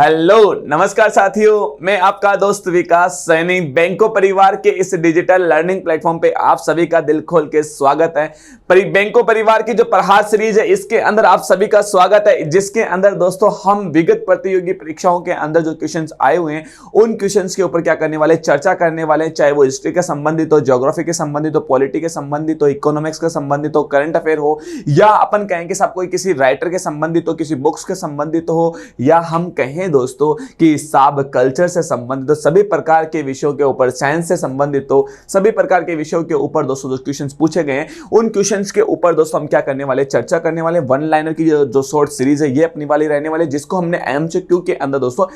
Hello नमस्कार साथियों, मैं आपका दोस्त विकास सैनी। बैंको परिवार के इस डिजिटल लर्निंग प्लेटफॉर्म पे आप सभी का दिल खोल के स्वागत है। बैंको परिवार की जो प्रहार सीरीज है इसके अंदर आप सभी का स्वागत है, जिसके अंदर दोस्तों हम विगत प्रतियोगी परीक्षाओं के अंदर जो क्वेश्चंस आए हुए हैं उन क्वेश्चंस के ऊपर क्या करने वाले, चर्चा करने वाले हैं। चाहे वो हिस्ट्री के संबंधित हो, ज्योग्राफी के संबंधित हो, पॉलिटी के संबंधित हो, इकोनॉमिक्स के संबंधित हो, करंट अफेयर हो, या अपन कहें कि सब कोई किसी राइटर के संबंधित हो, किसी बुक्स के संबंधित हो, या हम कहें दोस्तों कि सब कल्चर से संबंधित हो, सभी प्रकार के विषयों के ऊपर, साइंस से संबंधित हो, सभी प्रकार के विषयों के ऊपर दोस्तों जो क्वेश्चंस पूछे गए हैं उन क्वेश्चंस के ऊपर दोस्तों हम क्या करने वाले, चर्चा करने वाले। वन लाइनर की जो शॉर्ट सीरीज है ये अपनी वाली रहने वाले, जिसको हमने एमसीक्यू के अंदर दोस्तों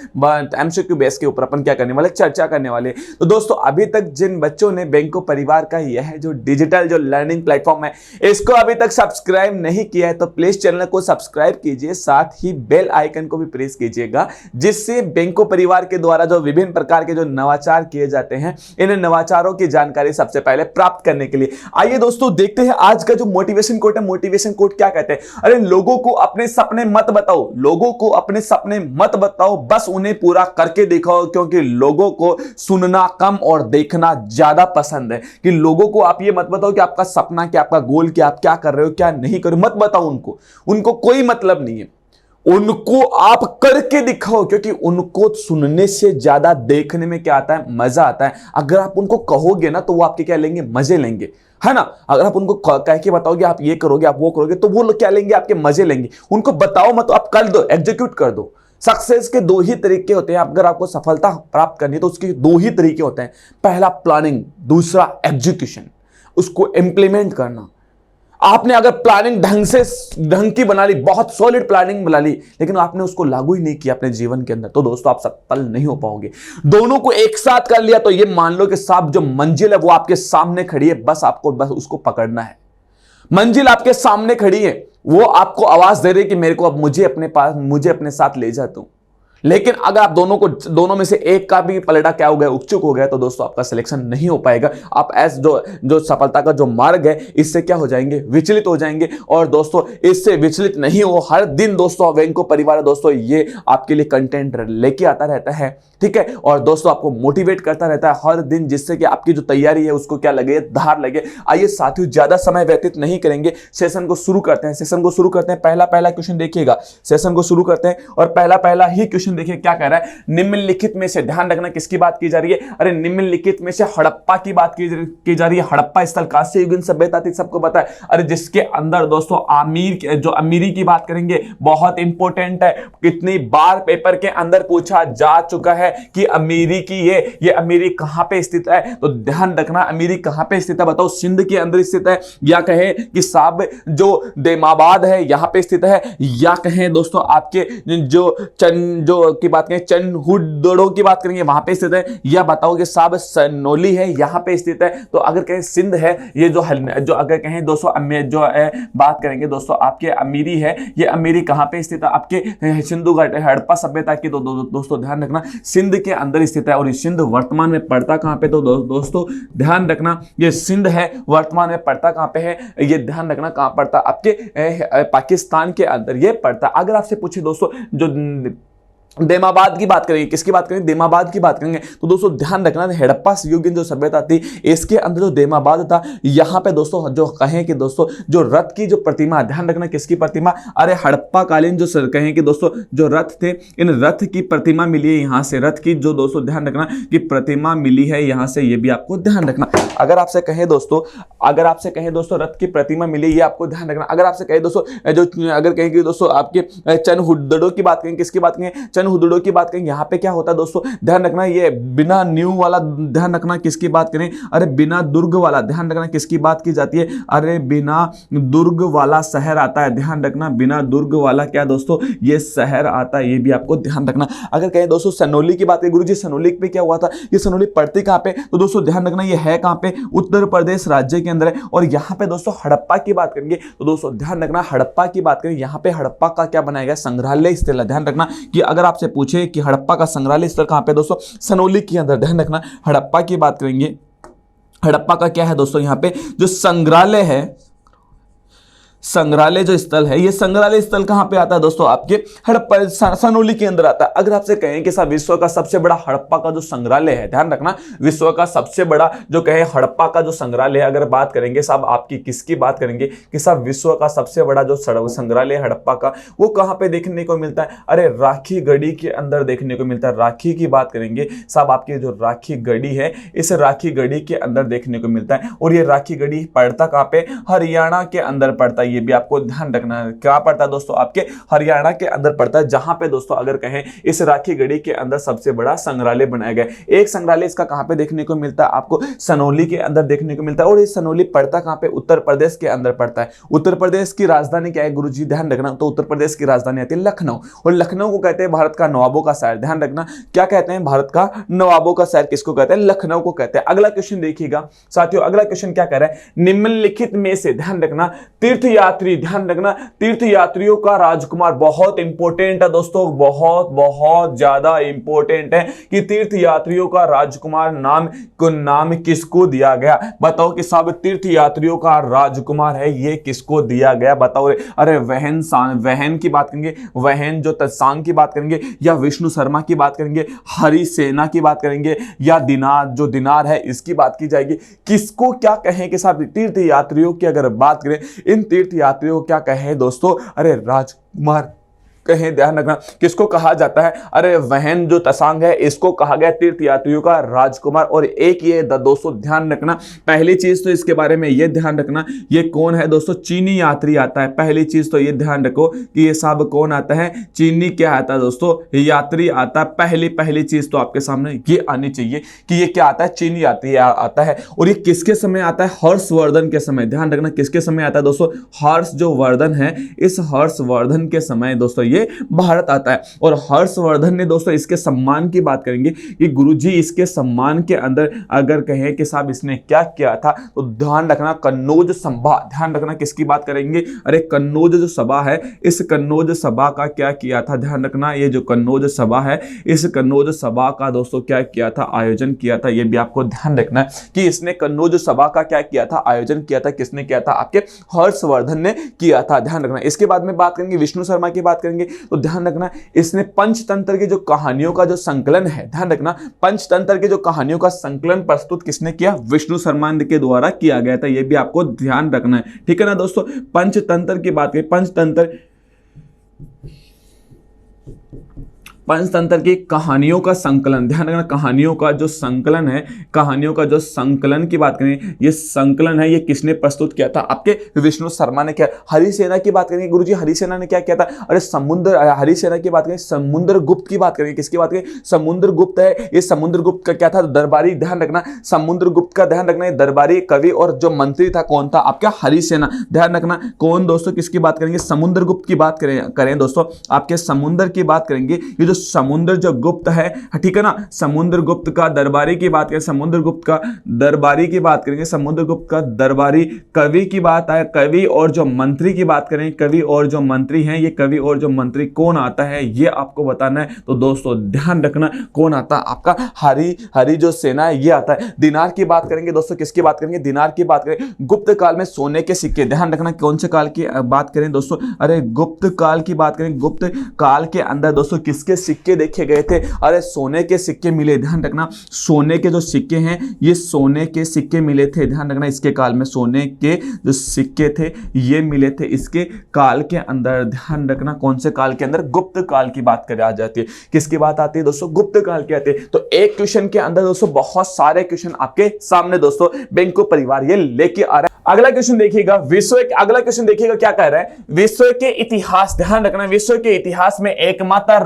एमसीक्यू बेस के ऊपर अपन क्या करने वाले, चर्चा करने वाले। तो दोस्तों अभी तक जिन बच्चों ने बैंको परिवार का यह जो डिजिटल जो लर्निंग प्लेटफॉर्म है इसको अभी तक सब्सक्राइब नहीं किया है तो प्लीज चैनल को सब्सक्राइब कीजिए, साथ ही बेल आइकन को भी प्रेस कीजिएगा, जिससे बैंको परिवार के द्वारा जो विभिन्न प्रकार के जो नवाचार किए जाते हैं इन नवाचारों की जानकारी सबसे पहले प्राप्त करने के लिए। आइए दोस्तों देखते हैं आज का जो मोटिवेशन कोट है। मोटिवेशन कोट क्या कहते हैं? अरे लोगों को अपने सपने मत बताओ, लोगों को अपने सपने मत बताओ, बस उन्हें पूरा करके दिखाओ, क्योंकि लोगों को सुनना कम और देखना ज्यादा पसंद है। कि लोगों को आप ये मत बताओ कि आपका सपना क्या, आपका गोल क्या, आप क्या कर रहे हो क्या नहीं कर रहे हो, मत बताओ उनको कोई मतलब नहीं है। उनको आप करके दिखाओ, क्योंकि उनको सुनने से ज्यादा देखने में क्या आता है, मजा आता है। अगर आप उनको कहोगे ना तो वो आपके क्या लेंगे, मजे लेंगे, है ना। अगर आप उनको कह के बताओगे आप ये करोगे, आप वो करोगे, तो वो लोग क्या लेंगे, आपके मजे लेंगे। उनको बताओ मत, आप कर दो, एग्जीक्यूट कर दो। सक्सेस के दो ही तरीके होते हैं। अगर आपको सफलता प्राप्त करनी है तो उसके दो ही तरीके होते हैं, पहला प्लानिंग, दूसरा एग्जीक्यूशन, उसको इंप्लीमेंट करना। आपने अगर प्लानिंग ढंग की बना ली, बहुत सॉलिड प्लानिंग बना ली, लेकिन आपने उसको लागू ही नहीं किया अपने जीवन के अंदर, तो दोस्तों आप सफल नहीं हो पाओगे। दोनों को एक साथ कर लिया तो ये मान लो कि साहब जो मंजिल है वो आपके सामने खड़ी है, बस आपको बस उसको पकड़ना है। मंजिल आपके सामने खड़ी है, वो आपको आवाज दे रही है कि मेरे को अब मुझे अपने साथ ले जा तू। लेकिन अगर आप दोनों में से एक का भी पलड़ा क्या हो गया, उकचुक हो गया, तो दोस्तों आपका सिलेक्शन नहीं हो पाएगा। आप जो सफलता का जो मार्ग है इससे क्या हो जाएंगे, विचलित हो जाएंगे। और दोस्तों इससे विचलित नहीं हो, हर दिन दोस्तों बैंको परिवार दोस्तों ये आपके लिए कंटेंट लेके आता रहता है, ठीक है। और दोस्तों आपको मोटिवेट करता रहता है हर दिन, जिससे कि आपकी जो तैयारी है उसको क्या लगे, धार लगे। आइए साथियों ज्यादा समय व्यतीत नहीं करेंगे, सेशन को शुरू करते हैं। पहला क्वेश्चन देखिएगा, सेशन को शुरू करते हैं और पहला ही क्वेश्चन देखिए क्या कह रहा है। निम्नलिखित में से, ध्यान रखना किसकी बात की जा रही है, अरे निम्नलिखित में से हड़प्पा की बात की जा रही है। हड़प्पा स्थल कांस्य युगीन सभ्यता थी, सबको पता है। अरे जिसके अंदर दोस्तों अमीरी की बात करेंगे, बहुत इंपॉर्टेंट है। कितनी बार पेपर के अंदर पूछा जा चुका है कि अमीरी की ये अमीरी कहां पे स्थित है, तो ध्यान रखना अमीरी कहां पे स्थित है, बताओ सिंध के अंदर स्थित है, या कहे कि साहब जो देमाबाद है यहां पे स्थित है, या कहें दोस्तों आपके जो की बात करें चनहुदड़ो की बात करेंगे वहां पे स्थित है, या बताओ कि साहब सनोली है यहां पे स्थित है। तो अगर कहें सिंध है, ये जो अगर कहें दोस्तों बात करेंगे दोस्तों आपके अमीरी है, ये अमीरी कहां पे स्थित है, आपके सिंधु घाटी हड़प्पा सभ्यता की। तो दोस्तों ध्यान रखना सिंध के अंदर स्थित है। और सिंध वर्तमान में पड़ता कहां पे, तो दोस्तों ध्यान रखना ये सिंध है, वर्तमान में पड़ता कहां पे है, ये ध्यान रखना कहां पड़ता, आपके पाकिस्तान के अंदर ये पड़ता। अगर आपसे पूछे दोस्तों जो देमाबाद की बात करेंगे, किसकी बात करेंगे, देमाबाद की बात करेंगे, तो दोस्तों ध्यान रखना हड़प्पा युगीन जो सभ्यता थी इसके अंदर जो देमाबाद था, यहां पे दोस्तों जो कहें कि दोस्तों जो रथ की जो प्रतिमा, ध्यान रखना किसकी प्रतिमा, अरे हड़प्पा कालीन जो कहें कि दोस्तों जो रथ थे, इन रथ की प्रतिमा मिली है यहां से, रथ की जो दोस्तों ध्यान रखना कि प्रतिमा मिली है यहां से, ये भी आपको ध्यान रखना। अगर आपसे कहें दोस्तों रथ की प्रतिमा मिली, ये आपको ध्यान रखना। अगर आपसे कहें दोस्तों अगर कहें कि दोस्तों आपके चनहुदड़ो की बात करेंगे, किसकी बात करेंगे, हुदड़ो की बात करें, यहां पे क्या होता है दोस्तों ध्यान रखना, ये बिना न्यू वाला, ध्यान रखना किसकी बात करें, अरे बिना दुर्ग वाला, ध्यान रखना किसकी बात की जाती है, अरे बिना दुर्ग वाला शहर आता है, ध्यान रखना बिना दुर्ग वाला क्या दोस्तों ये शहर आता है, ये भी आपको ध्यान रखना। अगर कहें दोस्तों सनोली की बात करें, गुरुजी सनोली पे क्या हुआ था, ये सनोली पड़ती कहां पे, तो दोस्तों ध्यान रखना ये है कहां पे, उत्तर प्रदेश राज्य के अंदर है। और यहां पे दोस्तों हड़प्पा की बात करेंगे, तो दोस्तों ध्यान रखना हड़प्पा की बात करें, यहां पे हड़प्पा का क्या बनाया गया, संग्रहालय स्थल। ध्यान रखना कि अगर आपसे पूछे कि हड़प्पा का संग्रहालय स्थल कहां पे, दोस्तों सनोली के अंदर। ध्यान रखना हड़प्पा की बात करेंगे, हड़प्पा का क्या है दोस्तों, यहां पे जो संग्रहालय है, संग्रहालय जो स्थल है, ये संग्रहालय स्थल कहां पे आता है दोस्तों? आपके हड़प्पा सनोली के अंदर आता है। अगर आपसे कहें कि साहब विश्व का सबसे बड़ा हड़प्पा का जो संग्रहालय है, ध्यान रखना, विश्व का सबसे बड़ा जो कहे हड़प्पा का जो संग्रहालय है, अगर बात करेंगे साहब आपकी किसकी बात करेंगे कि साहब विश्व का सबसे बड़ा जो संग्रहालय हड़प्पा का, वो कहां पे देखने को मिलता है? अरे राखी गढ़ी के अंदर देखने को मिलता है। राखी की बात करेंगे साहब, आपकी जो राखी गढ़ी है, इस राखी गढ़ी के अंदर देखने को मिलता है। और ये राखी गढ़ी पड़ता कहां पे? हरियाणा के अंदर पड़ता है। ये भी आपको ध्यान रखना है, क्या पड़ता है दोस्तों? आपके हरियाणा के अंदर पड़ता है, जहां पे दोस्तों अगर कहें इस राखी गढ़ी के अंदर सबसे बड़ा संग्रहालय बनाया गया। एक संग्रहालय इसका कहां पे देखने को मिलता है? आपको सनोली के अंदर देखने को मिलता है। और ये सनोली पड़ता कहां पे? उत्तर प्रदेश के अंदर पड़ता है। उत्तर प्रदेश की राजधानी क्या है गुरुजी? ध्यान रखना, तो उत्तर प्रदेश की राजधानी आती है लखनऊ। और लखनऊ को कहते हैं भारत का नवाबों का शहर। ध्यान रखना, क्या कहते हैं? भारत का नवाबों का शहर किसको कहते हैं? लखनऊ को कहते हैं। अगला क्वेश्चन देखिएगा साथियों, अगला क्वेश्चन क्या कह रहा है? निम्नलिखित में से, ध्यान रखना, तीर्थयात्री, ध्यान रखना, तीर्थयात्रियों का राजकुमार, बहुत इंपॉर्टेंट है दोस्तों, बहुत बहुत ज्यादा इंपॉर्टेंट है कि तीर्थयात्रियों का राजकुमार नाम किसको दिया गया? बताओ कि साहब तीर्थयात्रियों का राजकुमार है, ये किसको दिया गया? बताओ। अरे वहन की बात करेंगे, वहन जो तत्सांग की बात करेंगे, या विष्णु शर्मा की बात करेंगे, हरिसेना की बात करेंगे, या दिनार, जो दिनार है इसकी बात की जाएगी। किसको क्या कहें कि साहब तीर्थयात्रियों की अगर बात करें, इन तीर्थयात्रियों को क्या कहें दोस्तों? अरे राजकुमार कहें। ध्यान रखना, किसको कहा जाता है? अरे वहन जो तसांग है, इसको कहा गया तीर्थयात्रियों का राजकुमार। और एक ये दोस्तों ध्यान रखना, पहली चीज तो इसके बारे में ये ध्यान रखना, ये कौन है दोस्तों? चीनी यात्री आता है। पहली चीज तो ये ध्यान रखो कि ये साहब कौन आता है? चीनी क्या आता है दोस्तों? यात्री आता है। पहली चीज तो आपके सामने ये आनी चाहिए कि ये क्या आता है? चीनी यात्री आता है। और ये किसके समय आता है? हर्षवर्धन के समय। ध्यान रखना, किसके समय आता है दोस्तों? हर्ष जो वर्धन है, इस हर्षवर्धन के समय दोस्तों ये भारत आता है। और हर्षवर्धन ने दोस्तों इसके सम्मान की बात करेंगे कि गुरुजी इसके सम्मान के अंदर अगर कहें कि साहब इसने क्या किया था, तो ध्यान रखना कन्नौज सभा। ध्यान रखना, किसकी बात करेंगे? अरे कन्नौज जो सभा है, इस कन्नौज सभा का क्या किया था? ध्यान रखना, ये जो कन्नौज सभा है, इस कन्नौज सभा का दोस्तों क्या किया था? आयोजन किया था। ये भी आपको ध्यान रखना है कि इसने कन्नौज सभा का क्या किया था? आयोजन किया था। किसने किया था? आपके हर्षवर्धन ने किया था। ध्यान रखना। इसके बाद में बात करेंगे विष्णु शर्मा की बात करेंगे, तो ध्यान रखना इसने पंचतंत्र की जो कहानियों का जो संकलन है, ध्यान रखना पंचतंत्र की जो कहानियों का संकलन प्रस्तुत किसने किया? विष्णु शर्मा के द्वारा किया गया था। यह भी आपको ध्यान रखना है, ठीक है ना दोस्तों। पंचतंत्र की बात करें, पंचतंत्र की कहानियों का संकलन, ध्यान रखना कहानियों का जो संकलन है, कहानियों का जो संकलन की बात करें, ये संकलन है, ये किसने प्रस्तुत किया था? आपके विष्णु शर्मा ने किया। हरिसेना की बात करेंगे गुरुजी, हरिसेना ने क्या किया था? अरे हरिसेना की बात करें, समुद्रगुप्त की बात करेंगे। किसकी बात करें? समुद्रगुप्त है। ये समुद्रगुप्त का क्या था? दरबारी। ध्यान रखना समुद्रगुप्त का, ध्यान रखना दरबारी कवि और जो मंत्री था कौन था? आपका हरिसेना। ध्यान रखना कौन दोस्तों? किसकी बात करेंगे? समुद्रगुप्त की बात करें दोस्तों, आपके समुद्र की बात करेंगे। ये समुद्र जो गुप्त है, ठीक है ना, समुद्रगुप्त का दरबारी की बात करें, समुद्रगुप्त का दरबारी की बात करेंगे, समुद्रगुप्त का दरबारी कवि की बात है, कवि और जो मंत्री की बात करें, कवि और जो मंत्री हैं, ये कवि और जो मंत्री कौन आता है ये आपको बताना है। तो दोस्तों ध्यान रखना कौन आता है? आपका हरि जो सेना है ये आता है। दिनार की बात करेंगे दोस्तों, किसकी बात करेंगे? दिनार की बात करें। गुप्त काल में सोने के सिक्के, ध्यान रखना कौन से काल की बात करें दोस्तों? अरे गुप्त काल की बात करें। गुप्त काल के अंदर दोस्तों किसके सिक्के देखे गए थे? अरे सोने के सिक्के मिले। ध्यान रखना सोने के जो सिक्के हैं ये सोने के सिक्के मिले थे। ध्यान रखना इसके काल में सोने के जो सिक्के थे ये मिले थे इसके काल के अंदर। ध्यान रखना कौन से काल के अंदर? गुप्त काल की बात करी जाती है। किसकी बात आती है दोस्तों? गुप्त काल की आती है। तो एक क्वेश्चन के अंदर दोस्तों बहुत सारे क्वेश्चन आपके सामने दोस्तों बैंको परिवार ये लेके आ रहा है। अगला क्वेश्चन देखिएगा, अगला क्वेश्चन देखिएगा क्या कह रहा है? विश्व के इतिहास, ध्यान रखना विश्व के इतिहास में एकमात्र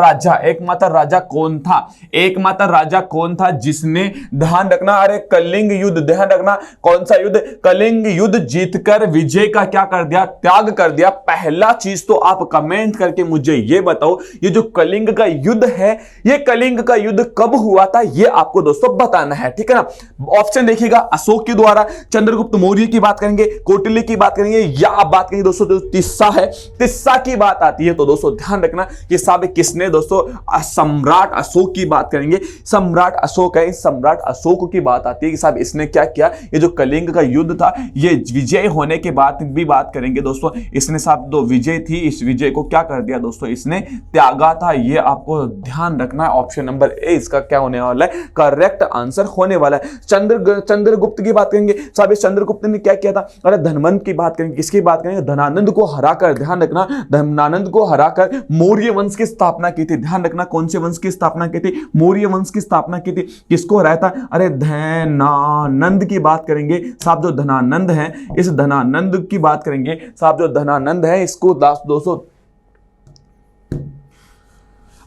राजा कौन था? एकमात्र राजा कौन था जिसने, ध्यान रखना, अरे कलिंग युद्ध, ध्यान रखना कौन सा युद्ध? कलिंग युद्ध जीतकर विजय का क्या कर दिया? त्याग कर दिया। पहला चीज तो आप कमेंट करके मुझे ये बताओ, ये जो कलिंग का युद्ध है ये कलिंग का युद्ध कब हुआ था ये आपको दोस्तों बताना है, ठीक है ना। ऑप्शन देखिएगा, अशोक के द्वारा, चंद्रगुप्त मौर्य की बात करें, करेंगे, कौटिल्य की बात करेंगे, या आप बात करेंगे दोस्तों जो तिस्सा है, तिस्सा की बात आती है तो दोस्तों ध्यान रखना कि साहब किसने दोस्तों, सम्राट अशोक की बात करेंगे। सम्राट अशोक है, सम्राट अशोक की बात आती है कि साहब इसने क्या किया, ये जो कलिंग का युद्ध था ये विजय होने के बाद भी बात करेंगे दोस्तों, इसने साहब जो विजय थी इस विजय को क्या कर दिया दोस्तों, इसने त्यागा था। ये आपको ध्यान रखना है। ऑप्शन नंबर ए इसका क्या होने वाला है, करेक्ट आंसर होने वाला है। चंद्रगुप्त की बात करेंगे, साहब इस चंद्रगुप्त ने क्या किया था, अरे धनवंत की बात करेंगे, किसकी बात करेंगे, धनानंद को हराकर, ध्यान रखना धनानंद को हराकर मौर्य वंश की स्थापना की थी। ध्यान रखना कौन से वंश की स्थापना की थी, मौर्य वंश की स्थापना की थी। किसको हराया था, अरे धनानंद की बात करेंगे साहब, जो धनानंद है इस धनानंद की बात करेंगे साहब, जो धनानंद है इसको 200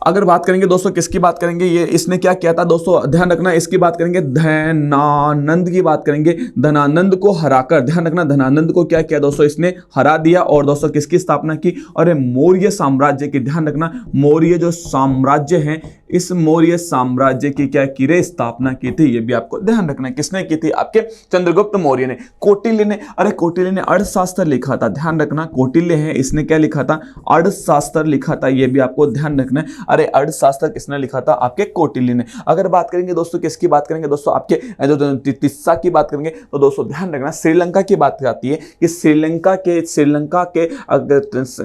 अगर बात करेंगे दोस्तों किसकी बात करेंगे, ये इसने क्या किया था दोस्तों, ध्यान रखना इसकी बात करेंगे, धनानंद की बात करेंगे, धनानंद को हराकर, ध्यान रखना धनानंद को क्या किया दोस्तों, इसने हरा दिया और दोस्तों किसकी स्थापना की, और मौर्य साम्राज्य की। ध्यान रखना मौर्य जो साम्राज्य है इस मौर्य साम्राज्य की क्या की रे, स्थापना की थी। ये भी आपको ध्यान रखना है, किसने की थी, आपके चंद्रगुप्त मौर्य ने। कौटिल्य ने, अरे कौटिल्य ने अर्थशास्त्र लिखा था। ध्यान रखना कौटिल्य है, इसने क्या लिखा था, अर्थशास्त्र लिखा था। ये भी आपको ध्यान रखना है। अरे अर्थशास्त्र किसने लिखा था, आपके कौटिल्य ने। अगर बात करेंगे दोस्तों किसकी बात करेंगे दोस्तों, आपके जो तिस्सा की बात करेंगे तो दोस्तों ध्यान रखना श्रीलंका की बात आती है कि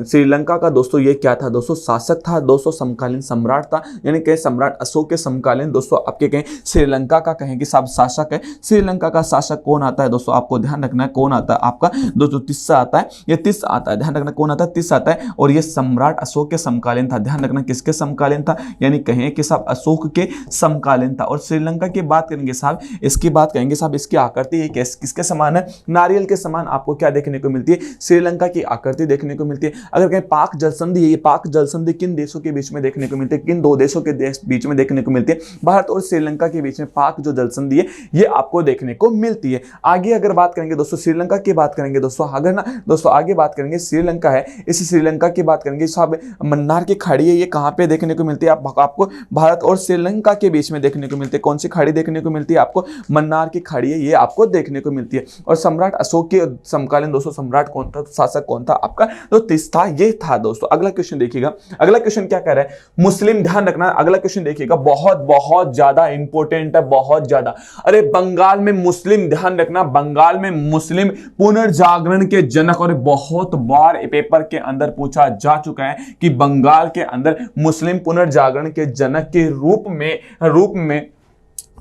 श्रीलंका का दोस्तों ये क्या था दोस्तों, शासक था दोस्तों, समकालीन सम्राट था, यानी कि सम्राट अशोक के समकालीन दोस्तों आपके कहें श्रीलंका का कहें कि सब शासक है। श्रीलंका का शासक कौन आता है दोस्तों, आपको ध्यान रखना है कौन आता है, आपका दोस्तों तिस्सा आता है, ये तिस्सा आता है। ध्यान रखना कौन आता है, तिस्सा आता है, और ये सम्राट अशोक के समकालीन था। ध्यान रखना किसके समकालीन था, यानी कहें कि साहब अशोक के समकालीन था। और श्रीलंका की बात करेंगे साहब, इसकी बात करेंगे साहब, इसकी आकृति ये किसके समान है, नारियल के समान आपको क्या देखने को मिलती है, श्रीलंका की आकृति देखने को मिलती है। अगर कहें पाक जलसंधि है, ये पाक जलसंधि किन देशों के बीच में देखने को मिलती है, किन दो देशों के बीच में देखने को मिलती है, भारत और श्रीलंका के बीच में पाक जो जलसंधि है ये आपको देखने को मिलती है। आगे अगर बात करेंगे दोस्तों श्रीलंका की बात करेंगे दोस्तों, अगर ना दोस्तों आगे बात करेंगे श्रीलंका है, इस श्रीलंका की बात करेंगे साहब, मन्नार की खाड़ी है, ये कहां पे देखने को मिलती है, आपको भारत और श्रीलंका के बीच में देखने को मिलती है। कौन सी खाड़ी देखने को मिलती है, आपको मन्नार की खाड़ी है, ये आपको देखने को मिलती है। और सम्राट अशोक के समकालीन दोस्तों सम्राट कौन था, शासक कौन था, आपका जो तिस्सा ये था दोस्तों। अगला क्वेश्चन देखिएगा, अगला क्वेश्चन क्या कह रहा है, मुस्लिम, ध्यान रखना अगला क्वेश्चन देखिएगा, बहुत ज्यादा इंपॉर्टेंट है, बहुत ज्यादा। अरे बंगाल में मुस्लिम, ध्यान रखना बंगाल में मुस्लिम पुनर्जागरण के जनक, और बहुत बार पेपर के अंदर पूछा जा चुका है कि बंगाल के अंदर मुस्लिम पुनर्जागरण के जनक के रूप में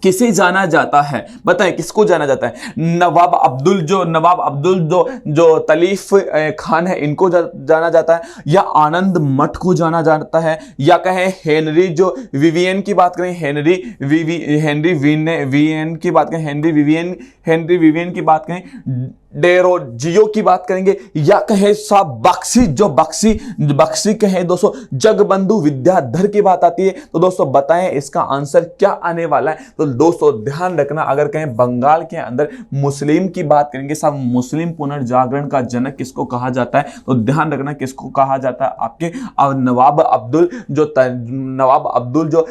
किसे जाना जाता है, बताएं किसको जाना जाता है, नवाब अब्दुल जो तलीफ खान है इनको जाना जाता है, या आनंद मठ को जाना जाता है, या कहें हेनरी जो विवियन की बात करें, हेनरी विवियन की बात करें, हेनरी विवियन की बात करें, डेरोजियो की बात करेंगे, या कहें साहब बख्शी कहें दोस्तों, जगबंधु विद्याधर की बात आती है। तो दोस्तों बताएं इसका आंसर क्या आने वाला है। तो दोस्तों ध्यान रखना, अगर कहें बंगाल के अंदर मुस्लिम की बात करेंगे साहब, मुस्लिम पुनर्जागरण का जनक किसको कहा जाता है, तो ध्यान रखना किसको कहा जाता है, आपके नवाब अब्दुल जो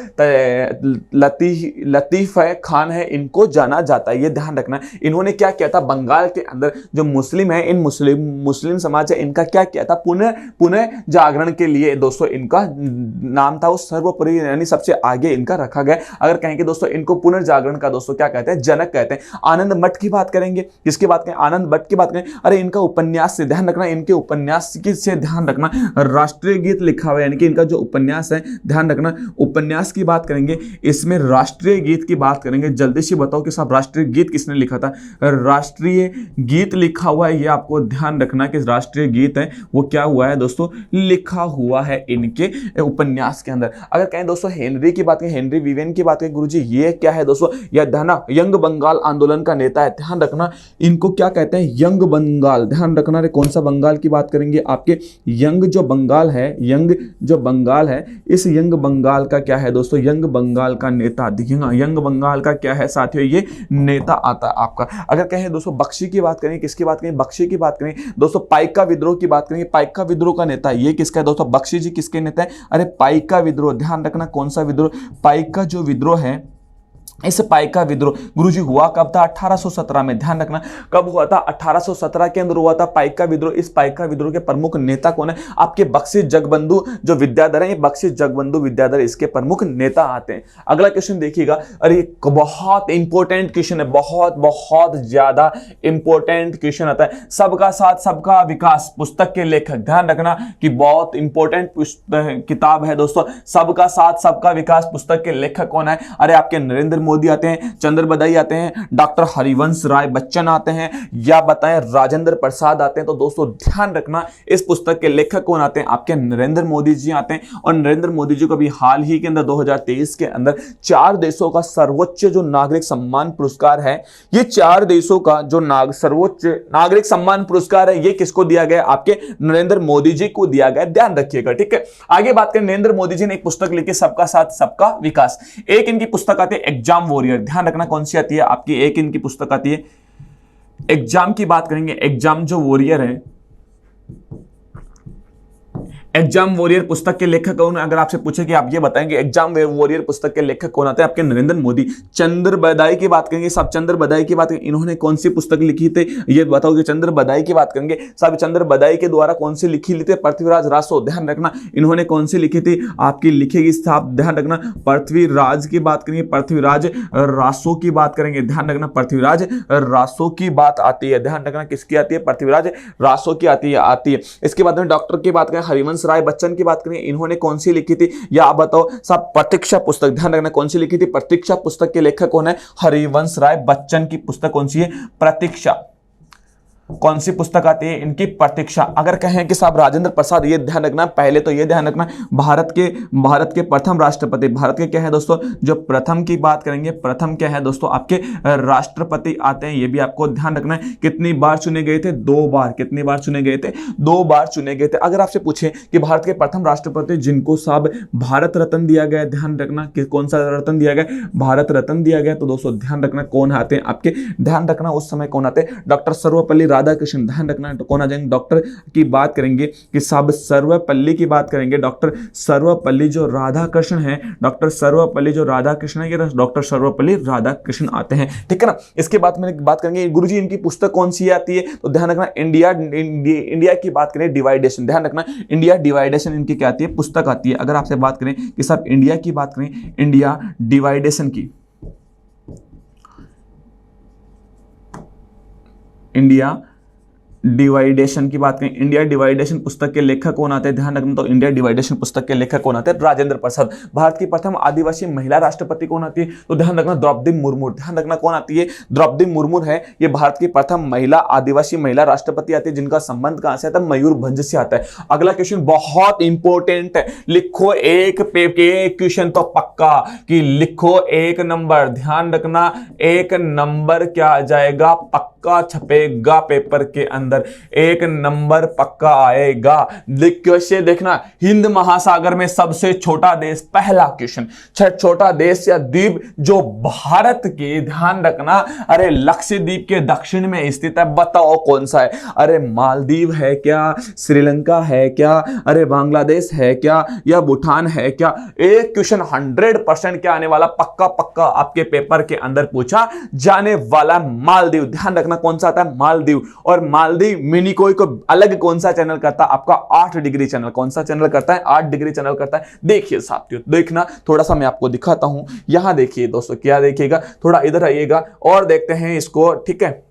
लतीफ खान है इनको जाना जाता है। ये ध्यान रखना, इन्होंने क्या किया था, बंगाल के अंदर जो मुस्लिम है, इन मुस्लिम समाज है, इनका क्या किया था, पुनः जागरण के लिए दोस्तों इनका नाम था वो सर्वोपरि, यानी सबसे आगे इनका रखा गया। अगर कहेंगे दोस्तों इनको पुनर्जागरण का दोस्तों क्या कहते हैं, जनक कहते हैं। आनंद मठ की बात करेंगे, किसकी बात करें, आनंद मठ की बात करें, अरे इनका उपन्यास से ध्यान रखना, इनके उपन्यास से ध्यान रखना, राष्ट्रीय गीत लिखा हुआ है, यानी कि इनका जो उपन्यास है, ध्यान रखना उपन्यास की बात करेंगे, इसमें राष्ट्रीय गीत की बात करेंगे। जल्दी से बताओ कि साहब राष्ट्रीय गीत किसने लिखा था, राष्ट्रीय गीत लिखा हुआ है, ये आपको ध्यान रखना कि राष्ट्रीय गीत है वो क्या हुआ है दोस्तों, लिखा हुआ है इनके उपन्यास के अंदर। अगर कहें दोस्तों हेनरी की बात करें, हेनरी विवियन की बात करें, गुरुजी ये क्या है दोस्तों, यह ध्यान यंग बंगाल आंदोलन का नेता है। ध्यान रखना इनको क्या कहते हैं, यंग बंगाल। ध्यान रखना रे कौन सा बंगाल की बात करेंगे, आपके यंग जो बंगाल है, इस यंग बंगाल का क्या है दोस्तों, यंग बंगाल का नेता, यंग बंगाल का क्या है साथियों, ये नेता आता है आपका। अगर कहें दोस्तों बख्शी की बात करें, किसकी बात करें, बख्शी की बात करें दोस्तों, पाइका विद्रोह की बात करेंगे, पाइका विद्रोह का नेता ये किसका है दोस्तों, बख्शी जी किसके नेता है, अरे पाइका विद्रोह। ध्यान रखना कौन सा विद्रोह, पाइका जो विद्रोह है इस पाइका विद्रोह गुरुजी हुआ कब था? 1817 में। ध्यान रखना कब हुआ था? 1817 के अंदर हुआ था पाइका विद्रोह। इस पाइका विद्रोह के प्रमुख नेता कौन है? आपके बख्शी जगबंधु जो विद्याधर है, ये बख्शी जगबंधु विद्याधर इसके प्रमुख नेता आते हैं। अगला क्वेश्चन देखिएगा, अरे बहुत इंपॉर्टेंट क्वेश्चन है, बहुत बहुत ज्यादा इंपॉर्टेंट क्वेश्चन आता है। सबका साथ सबका विकास पुस्तक के लेखक, ध्यान रखना कि बहुत इंपॉर्टेंट किताब है दोस्तों। सबका साथ सबका विकास पुस्तक के लेखक कौन है? अरे आपके नरेंद्र मोदी आते हैं, चंद्र बदाई आते हैं, डॉक्टर हरिवंश राय बच्चन आते हैं, या बताएं राजेंद्र प्रसाद आते हैं। तो दोस्तों ध्यान रखना इस पुस्तक के लेखक कौन आते हैं? आपके नरेंद्र मोदी जी आते हैं। और नरेंद्र मोदी जी को भी हाल ही के अंदर 2023 के अंदर 4 देशों का सर्वोच्च जो नागरिक सम्मान पुरस्कार है, ये 4 देशों का जो सर्वोच्च नागरिक सम्मान पुरस्कार है, ये किसको दिया गया? आपके नरेंद्र मोदी जी को दिया गया। ध्यान रखिएगा, ठीक है। आगे बात करें, नरेंद्र मोदी जी ने एक पुस्तक लिखी, सबका साथ सबका विकास। एक इनकी पुस्तक आती है एग्जाम वॉरियर। ध्यान रखना कौन सी आती है आपकी? एक इनकी पुस्तक आती है एग्जाम की बात करेंगे। एग्जाम जो वॉरियर है, एग्जाम वॉरियर पुस्तक के लेखक कौन है? अगर आपसे पूछे कि आप ये बताएंगे एग्जाम वॉरियर पुस्तक के लेखक कौन आते हैं? आपके नरेंद्र मोदी। चंद्र बदाई की बात करेंगे, साहब चंद्र बदाई की बात करेंगे, इन्होंने कौन सी पुस्तक लिखी थी? ये बताओगे। चंद्र बदाई की बात करेंगे, साहब चंद्र बदाई के द्वारा कौन सी लिखी थी? पृथ्वीराज रासो। ध्यान रखना इन्होंने कौन सी लिखी थी? आपकी लिखेगी साहब, ध्यान रखना पृथ्वीराज की बात करेंगे, पृथ्वीराज रासो की बात करेंगे। ध्यान रखना पृथ्वीराज रासो की बात आती है। ध्यान रखना किसकी आती है? पृथ्वीराज रासो की आती है। इसके बाद में डॉक्टर की बात करें, हरिवंश राय बच्चन की बात करें, इन्होंने कौन सी लिखी थी? या आप बताओ साहब प्रतीक्षा पुस्तक। ध्यान रखना कौन सी लिखी थी? प्रतीक्षा पुस्तक के लेखक कौन है? हरिवंश राय बच्चन की पुस्तक कौन सी है? प्रतीक्षा। कौन सी पुस्तक आती है इनकी? प्रतीक्षा। अगर कहें कि साहब राजेंद्र प्रसाद, ये ध्यान रखना, पहले तो ये ध्यान रखना भारत के प्रथम राष्ट्रपति, भारत के क्या है दोस्तों? जो प्रथम की बात करेंगे, प्रथम क्या है दोस्तों? आपके राष्ट्रपति आते हैं। ये भी आपको ध्यान रखना है। कितनी बार चुने गए थे? 2 बार। कितनी बार चुने गए थे? 2 बार चुने गए थे। अगर आपसे पूछे कि भारत के प्रथम राष्ट्रपति जिनको साहब भारत रत्न दिया गया, ध्यान रखना कि कौन सा रत्न दिया गया? भारत रत्न दिया गया। तो दोस्तों ध्यान रखना कौन आते हैं आपके? ध्यान रखना उस समय कौन आते हैं? डॉक्टर सर्वपल्ली राधाकृष्णन। ध्यान रखना तो कौन आ जाएंगे? डॉक्टर की बात करेंगे कि साहब सर्वपल्ली की बात करेंगे, डॉक्टर सर्वपल्ली जो राधाकृष्णन है, डॉक्टर सर्वपल्ली जो राधाकृष्णन है, ये डॉक्टर सर्वपल्ली राधाकृष्णन आते हैं, ठीक है ना। इसके बाद में बात करेंगे गुरुजी इनकी पुस्तक कौन सी आती है? तो ध्यान रखना इंडिया की बात करें, डिवाइडेशन। ध्यान रखना इंडिया डिवाइडेशन इनकी क्या आती है? पुस्तक आती है। अगर आपसे बात करें कि साहब इंडिया की बात करें, इंडिया डिवाइडेशन की, इंडिया डिवाइडेशन की बात करें, इंडिया डिवाइडेशन पुस्तक के लेखक कौन आते हैं? ध्यान रखना तो इंडिया डिवाइडेशन पुस्तक के लेखक कौन आते हैं? राजेंद्र प्रसाद। भारत की प्रथम आदिवासी महिला राष्ट्रपति कौन आती है? तो ध्यान रखना द्रौपदी मुर्मू। ध्यान रखना कौन आती है? द्रौपदी मुर्मू है। ये भारत की प्रथम महिला आदिवासी महिला राष्ट्रपति आती है, जिनका संबंध कहां से आता है? मयूरभंज से आता है। अगला क्वेश्चन बहुत इंपॉर्टेंट है, लिखो एक क्वेश्चन तो पक्का कि लिखो 1 नंबर। ध्यान रखना 1 नंबर क्या आ जाएगा? पक्का छपेगा पेपर के अंदर, 1 नंबर पक्का आएगा। क्वेश्चन देखना, हिंद महासागर में सबसे छोटा देश, पहला क्वेश्चन, छोटा देश या द्वीप जो भारत के, ध्यान रखना, अरे लक्षद्वीप के दक्षिण में स्थित है, बताओ कौन सा है? अरे मालदीव है क्या? श्रीलंका है क्या? अरे बांग्लादेश है क्या? या भूटान है क्या? एक क्वेश्चन 100% क्या आने वाला? पक्का पक्का आपके पेपर के अंदर पूछा जाने वाला मालदीव। ध्यान रखना कौन सा आता है? मालदीव। और मालदीव मिनिकोय को अलग कौन सा चैनल करता है? आपका 8 डिग्री चैनल। कौन सा चैनल करता है? 8 डिग्री चैनल करता है। देखिए साथियों, देखना थोड़ा सा मैं आपको दिखाता हूं। यहां देखिए दोस्तों, क्या देखिएगा, थोड़ा इधर आइएगा और देखते हैं इसको, ठीक है।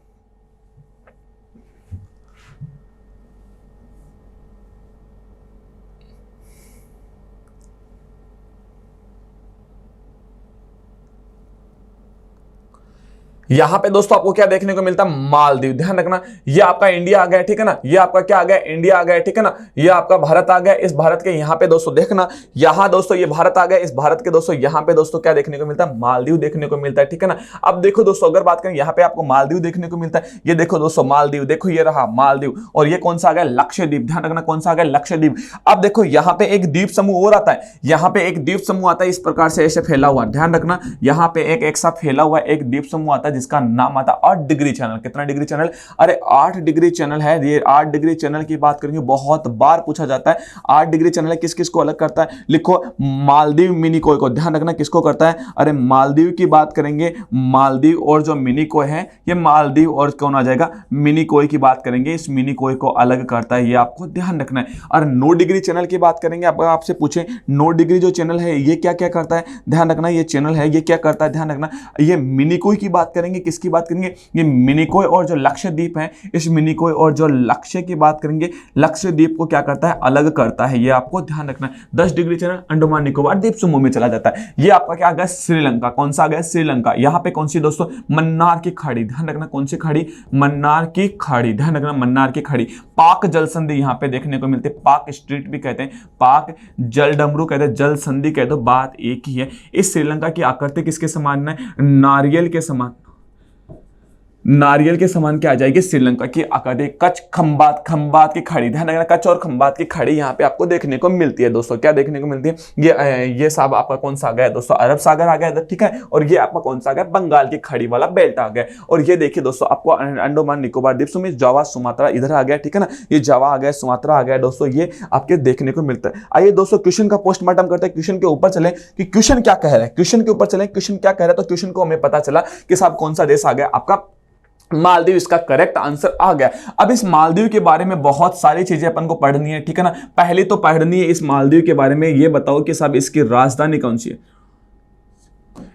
यहां पे दोस्तों आपको क्या देखने को मिलता है? मालदीव। ध्यान रखना ये आपका इंडिया आ गया, ठीक है ना। ये आपका क्या आ गया? इंडिया आ गया, ठीक है ना। ये आपका भारत आ गया। इस भारत के यहां पे दोस्तों देखना, यहां दोस्तों ये भारत आ गया। इस भारत के दोस्तों यहां पे दोस्तों क्या देखने को मिलता है? मालदीव देखने को मिलता है, ठीक है ना। अब देखो दोस्तों, अगर बात करें यहां पे आपको मालदीव देखने को मिलता है। ये देखो दोस्तों मालदीव, देखो ये रहा मालदीव। और ये कौन सा आ गया? लक्षद्वीप। ध्यान रखना कौन सा आ गया? लक्षद्वीप। अब देखो यहां पे एक द्वीप समूह और आता है, यहां पे एक द्वीप समूह आता है इस प्रकार से ऐसे फैला हुआ। ध्यान रखना यहां पे एक सा फैला हुआ एक द्वीप समूह आता है जिसका नाम आता है 8 डिग्री चैनल। कितना डिग्री चैनल? अरे 8 डिग्री चैनल है। ये 8 डिग्री चैनल की बात करेंगे, बहुत बार पूछा जाता है 8 डिग्री चैनल किस किस को अलग करता है? लिखो मालदीव मिनिकोय को, ध्यान रखना किसको करता है? अरे मालदीव की बात करेंगे, मालदीव और जो मिनिकोय है ये मालदीव और कौन आ जाएगा? मिनिकोय की बात करेंगे, इस मिनिकोय को अलग करता है, ये आपको ध्यान रखना है। और 9 डिग्री चैनल की बात करेंगे, आपसे पूछे 9 डिग्री जो चैनल है ये क्या क्या करता है? ध्यान रखना, ये चैनल है ये क्या करता है? ध्यान रखना, ये मिनिकोय की बात करेंगे, किसकी बात करेंगे? ये मिनिकोय और जो लक्षद्वीप है, इस मिनिकोय और जो लक्ष्य की बात करेंगे, लक्षद्वीप को क्या करता है? अलग करता है, ये आपको ध्यान रखना है। 10 डिग्री चैनल अंडमान निकोबार द्वीप समूह में चला जाता है। ये आपका क्या आ गया? श्रीलंका। कौन सा आ गया? श्रीलंका। यहां पे कौन सी दोस्तों? मन्नार की खाड़ी, ध्यान रखना कौन सी खाड़ी? मन्नार की खाड़ी, ध्यान रखना मन्नार की खाड़ी। पाक जल संधि यहां पे देखने को मिलती है, पाक स्ट्रीट भी कहते हैं, पाक जल डमरू कहते हैं, जल संधि कहते हो, बात एक ही है। इस श्रीलंका की आकृति किसके समान है? नारियल के समान, नारियल के समान क्या आ जाएगी? श्रीलंका की आकृति। कच्छ खंबात की खाड़ी, ध्यान रखना कच्छ और खंबात की खाड़ी यहाँ पे आपको देखने को मिलती है दोस्तों। क्या देखने को मिलती है? ये सब आपका कौन सा आ गया दोस्तों? अरब सागर आ गया इधर, ठीक है। और ये आपका कौन सा आ गया? बंगाल की खाड़ी वाला बेल्ट आ गया। और ये देखिए दोस्तों आपको अंडमान निकोबार द्वीप समूह, जावा सुमात्रा इधर आ गया, ठीक है ना। ये जावा आ गया, सुमात्रा आ गया दोस्तों, ये आपके देखने को मिलता है। आइए दोस्तों क्वेश्चन का पोस्टमार्टम करते हैं, क्वेश्चन के ऊपर चले कि क्वेश्चन क्या कह रहा है, क्वेश्चन के ऊपर चले, क्वेश्चन क्या कह रहा है। तो क्वेश्चन को हमें पता चला कि साहब कौन सा देश आ गया? आपका मालदीव, इसका करेक्ट आंसर आ गया। अब इस मालदीव के बारे में बहुत सारी चीजें अपन को पढ़नी है, ठीक है ना। पहले तो पढ़नी है इस मालदीव के बारे में, ये बताओ कि साहब इसकी राजधानी कौन सी है।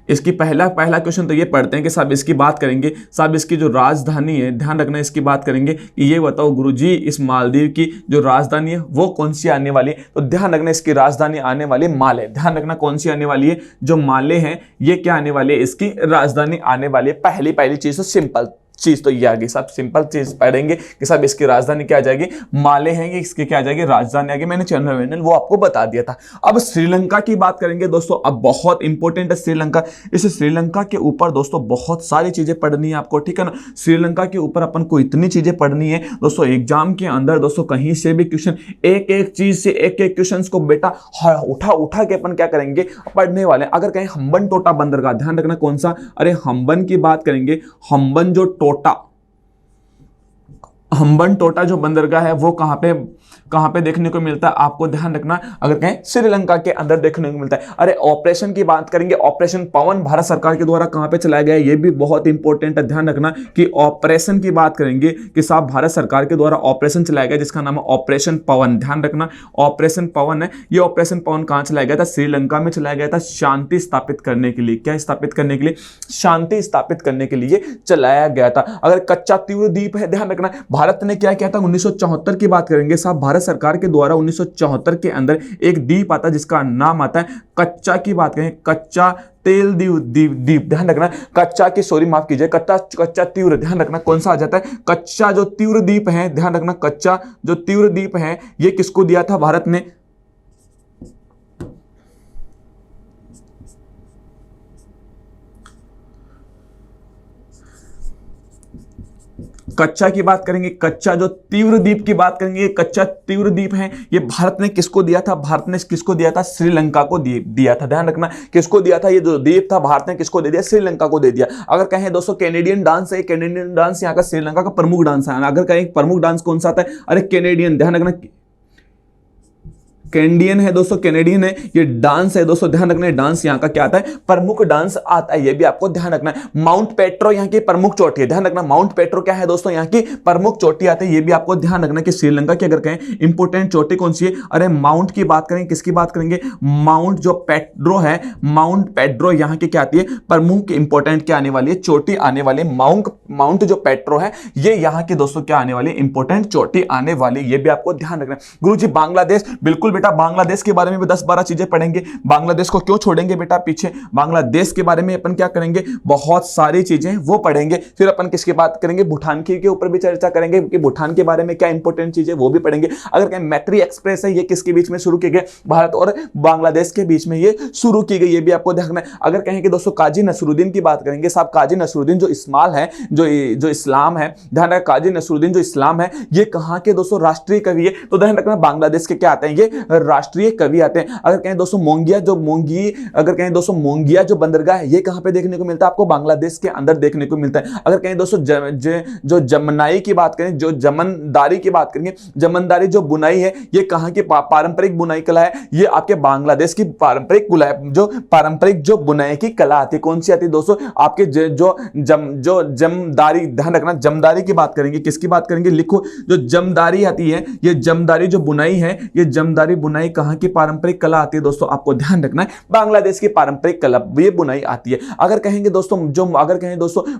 इसकी पहला क्वेश्चन तो ये पढ़ते हैं कि साहब इसकी बात करेंगे, साहब इसकी जो राजधानी है, ध्यान रखना इसकी बात करेंगे कि ये बताओ गुरुजी इस मालदीव की जो राजधानी है वो कौन सी आने वाली है। तो ध्यान रखना इसकी राजधानी आने वाली माले, ध्यान रखना कौन सी आने वाली है? जो माले हैं ये क्या आने वाली है? इसकी राजधानी आने वाली है। पहली चीज तो सिंपल चीज तो ये आ गई, सब सिंपल चीज पढ़ेंगे कि सब इसकी राजधानी क्या आ जाएगी? माले हैं, इसकी क्या आ जाएगी? राजधानी आ गई। मैंने चैनल वो आपको बता दिया था। अब श्रीलंका की बात करेंगे दोस्तों, अब बहुत इंपॉर्टेंट है श्रीलंका। इस श्रीलंका के ऊपर दोस्तों बहुत सारी चीजें पढ़नी है आपको, ठीक है ना। श्रीलंका के ऊपर अपन को इतनी चीजें पढ़नी है दोस्तों, एग्जाम के अंदर दोस्तों कहीं से भी क्वेश्चन, एक एक चीज से एक एक क्वेश्चन को बेटा उठा के अपन क्या करेंगे? पढ़ने वाले। अगर कहीं हम्बन टोटा बंदरगाह, ध्यान रखना कौन सा? अरे हम्बन की बात करेंगे, हम्बन जो हम्बन टोटा जो बंदरगाह है वो कहां पे देखने को मिलता है? आपको ध्यान रखना, अगर कहें श्रीलंका के अंदर देखने को मिलता है। अरे ऑपरेशन की बात करेंगे, ऑपरेशन पवन भारत सरकार के द्वारा कहां पे चलाया गया है? ये भी बहुत इंपॉर्टेंट है, ध्यान रखना कि ऑपरेशन की बात करेंगे कि साहब भारत सरकार के द्वारा ऑपरेशन चलाया गया जिसका नाम है ऑपरेशन पवन। ध्यान रखना ऑपरेशन पवन है। ये ऑपरेशन पवन कहां चलाया गया था? श्रीलंका में चलाया गया था, शांति स्थापित करने के लिए। क्या स्थापित करने के लिए? शांति स्थापित करने के लिए चलाया गया था। अगर कच्चा तीव्र द्वीप है, ध्यान रखना भारत ने क्या किया था? 1974 की बात करेंगे साहब, भारत सरकार के द्वारा 1974 के अंदर एक द्वीप आता है जिसका नाम आता है कच्चा। की बात करें कच्चा तेल द्वीप, ध्यान रखना कच्चा की, सॉरी माफ कीजिए, कच्चा तीव्र, ध्यान रखना कौन सा आ जाता है? कच्चा जो तीव्र द्वीप है, ध्यान रखना कच्चा जो तीव्र द्वीप है ये किसको दिया था भारत ने? कच्चा की बात करेंगे, कच्चा जो तीव्र द्वीप की बात करेंगे, कच्चा तीव्र द्वीप है ये भारत ने किसको दिया था? भारत ने किसको दिया था? श्रीलंका को दिया था। ध्यान रखना किसको दिया था? ये जो द्वीप था भारत ने किसको दे दिया? श्रीलंका को दे दिया। अगर कहें दोस्तों कैनेडियन डांस है, कैनेडियन डांस यहाँ का श्रीलंका का प्रमुख डांस है। अगर कहें प्रमुख डांस कौन सा आता है? अरे कैनेडियन, ध्यान रखना कैनेडियन है दोस्तों, कैनेडियन है ये डांस है दोस्तों, ध्यान रखना डांस यहाँ का क्या आता है? प्रमुख डांस आता है, ये भी आपको ध्यान रखना है। माउंट पेट्रो यहाँ की प्रमुख चोटी है, ध्यान रखना माउंट पेट्रो क्या है दोस्तों? यहाँ की प्रमुख चोटी आती है, ये भी आपको ध्यान रखना कि श्रीलंका की अगर कहें इंपोर्टेंट चोटी कौन सी है? अरे माउंट की बात करें, किसकी बात करेंगे? माउंट जो पेट्रो है, माउंट पेट्रो यहाँ की क्या आती है? प्रमुख इंपोर्टेंट क्या आने वाली है? चोटी आने वाली। माउंट जो पेट्रो है ये यहाँ की दोस्तों क्या आने वाली? इंपोर्टेंट चोटी आने वाली, ये भी आपको ध्यान रखना। गुरुजी बांग्लादेश, बिल्कुल बेटा बांग्लादेश के बारे में भी 10-12 चीजें पढ़ेंगे। बांग्लादेश को क्यों छोड़ेंगे बेटा पीछे? बांग्लादेश के बारे में अपन क्या करेंगे? बहुत सारी चीजें वो पढ़ेंगे। फिर अपन किसकी बात करेंगे? भूटान के ऊपर भी चर्चा करेंगे कि भूटान के बारे में क्या इंपॉर्टेंट चीजें वो भी पढ़ेंगे। अगर कहें मैत्री एक्सप्रेस है ये किसके बीच में शुरू की गई? भारत और बांग्लादेश के बीच में ये शुरू की गई, ये भी आपको देखना है। अगर कहें कि दोस्तों काजी नसरुद्दीन की बात करेंगे, साहब काजी नसरुद्दीन जो इस्माल है, जो इस्लाम है, ध्यान रखना काजी नसरुद्दीन जो इस्लाम है ये कहां के दोस्तों राष्ट्रीय कवि है? तो ध्यान रखना बांग्लादेश के क्या आते हैं? ये राष्ट्रीय कवि आते हैं। अगर कहें दोस्तों मोंगिया जो बंदरगाह है ये कहां पे देखने को मिलता है? आपको बांग्लादेश के अंदर देखने को मिलता है। अगर कहें दोस्तों जो जमनाई की बात करें, जो जमनदारी की बात करेंगे, जमनदारी जो बुनाई है ये कहां की पारंपरिक बुनाई कला है? ये आपके बांग्लादेश की पारंपरिक जो बुनाई की कला आती है। कौन सी आती है दोस्तों? आपके जो जमदारी, ध्यान रखना जमदारी की बात करेंगे। किसकी बात करेंगे? लिखो, जो जमदारी आती है, ये जमदारी जो बुनाई है, ये जमदारी बुनाई कहां की पारंपरिक कला आती है दोस्तों? आपको ध्यान रखना है बांग्लादेश की पारंपरिक कला ये बुनाई आती है। अगर कहें दोस्तों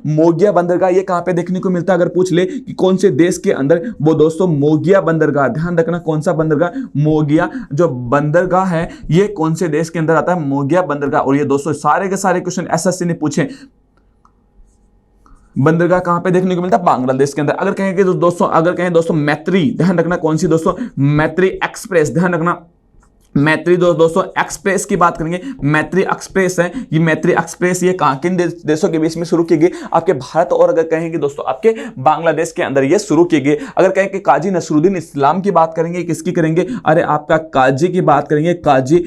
मोगिया बंदरगाह ये कहां पे देखने को मिलता है? अगर पूछ ले कि कौन से देश के अंदर, वो दोस्तों मोगिया बंदरगाह, ध्यान रखना कौन सा बंदरगाह? मोगिया जो बंदरगाह है ये कौन से देश के अंदर आता है? मोगिया बंदरगाह। और ये दोस्तों सारे के सारे क्वेश्चन एसएससी ने पूछे। बंदरगाह कहां पे देखने को मिलता है? बांग्लादेश के अंदर। अगर कहेंगे दोस्तों मैत्री, ध्यान रखना कौन सी दोस्तों? मैत्री एक्सप्रेस, ध्यान रखना मैत्री दोस्तों एक्सप्रेस की बात करेंगे। मैत्री एक्सप्रेस है, ये मैत्री एक्सप्रेस ये कहां किन देशों के बीच में शुरू की गई? आपके भारत और अगर कहेंगे दोस्तों आपके बांग्लादेश के अंदर ये शुरू की गई। अगर कहेंगे काजी नसरुद्दीन इस्लाम की बात करेंगे, किसकी करेंगे? अरे आपका काजी की बात करेंगे, काजी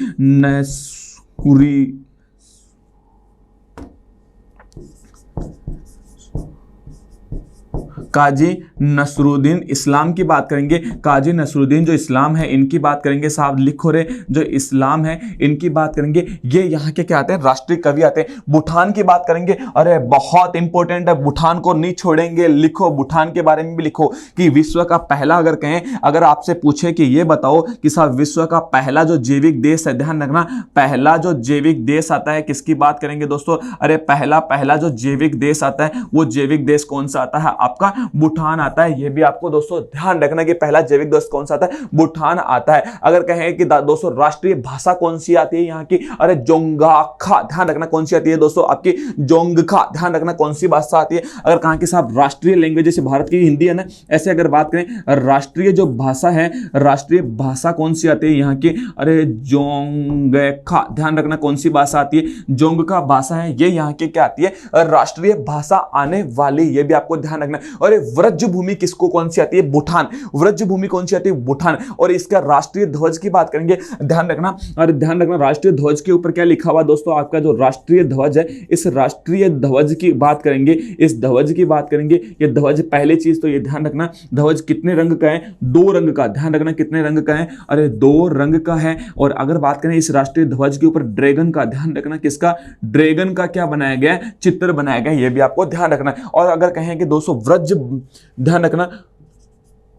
काजी नसरुद्दीन इस्लाम की बात करेंगे। काजी नसरुद्दीन जो इस्लाम है इनकी बात करेंगे। साहब लिखो रे, जो इस्लाम है इनकी बात करेंगे। ये यहाँ के क्या आते हैं? राष्ट्रीय कवि आते हैं। भूटान की बात करेंगे। अरे बहुत इंपॉर्टेंट है, भूटान को नहीं छोड़ेंगे। लिखो, भूटान के बारे में भी लिखो कि विश्व का पहला, अगर कहें, अगर आपसे पूछे कि ये बताओ कि साहब विश्व का पहला जो जैविक देश है, ध्यान रखना पहला जो जैविक देश आता है किसकी बात करेंगे दोस्तों? अरे पहला जो जैविक देश आता है वो जैविक देश कौन सा आता है? आपका भूटान आता है। ये भी आपको दोस्तों ध्यान रखना कि पहला जैविक देश कौन सा आता है? भूटान आता है। अगर कहें कि दोस्तों राष्ट्रीय भाषा कौन सी आती है यहाँ की? अरे जोंगखा, ध्यान रखना कौन सी आती है दोस्तों? आपकी जोंगखा, ध्यान रखना कौन सी भाषा आती है? अगर कहा कि साहब राष्ट्रीय लैंग्वेज जैसे भारत की हिंदी है ना, ऐसे अगर बात करें राष्ट्रीय जो भाषा है, राष्ट्रीय भाषा कौन सी आती है यहाँ की? अरे जोंगखा, ध्यान रखना कौन सी भाषा आती है? जोंगखा भाषा है, ये यहाँ की क्या आती है? राष्ट्रीय भाषा आने वाली, ये भी आपको ध्यान रखना। और व्रज भूमि किसको कौन सी आती है? भूटान। व्रज भूमि कौन सी आती है? भूटान। और इसका राष्ट्रीय ध्वज की बात करेंगे, ध्यान रखना, और ध्यान रखना राष्ट्रीय ध्वज के ऊपर क्या लिखा हुआ दोस्तों? आपका जो राष्ट्रीय ध्वज है, इस राष्ट्रीय ध्वज की बात करेंगे, इस ध्वज की बात करेंगे। ये ध्वज, पहली चीज तो ये ध्यान रखना ध्वज कितने रंग का है? 2 रंग का। ध्यान रखना कितने रंग का है? अरे 2 रंग का है। और अगर बात करें इस राष्ट्रीय ध्वज के ऊपर ड्रैगन का, ध्यान रखना किसका? ड्रैगन का क्या बनाया गया है? चित्र बनाया गया, ये भी आपको ध्यान रखना। और अगर कहेंगे दोस्तों व्रज, ध्यान रखना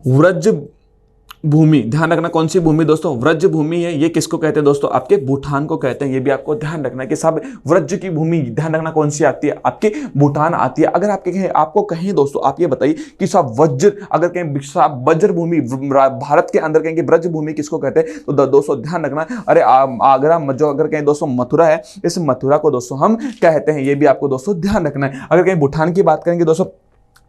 व्रज भूमि, ध्यान रखना कौन सी भूमि दोस्तों? व्रज भूमि है। ये किसको कहते हैं दोस्तों? आपके भूटान को कहते हैं। ये भी आपको ध्यान रखना कि साहब व्रज की भूमि, ध्यान रखना कौन सी आती है? आपके भूटान आती है। अगर आपको कहें दोस्तों, आप ये बताइए कि साहब वज्र, अगर कहें साहब वज्र भूमि, भारत के अंदर कहेंगे व्रज भूमि किसको कहते हैं? तो दोस्तों ध्यान रखना, अरे आगरा जो अगर कहें दोस्तों मथुरा है, इस मथुरा को दोस्तों हम कहते हैं। ये भी आपको दोस्तों ध्यान रखना है। अगर कहें भूटान की बात करेंगे दोस्तों,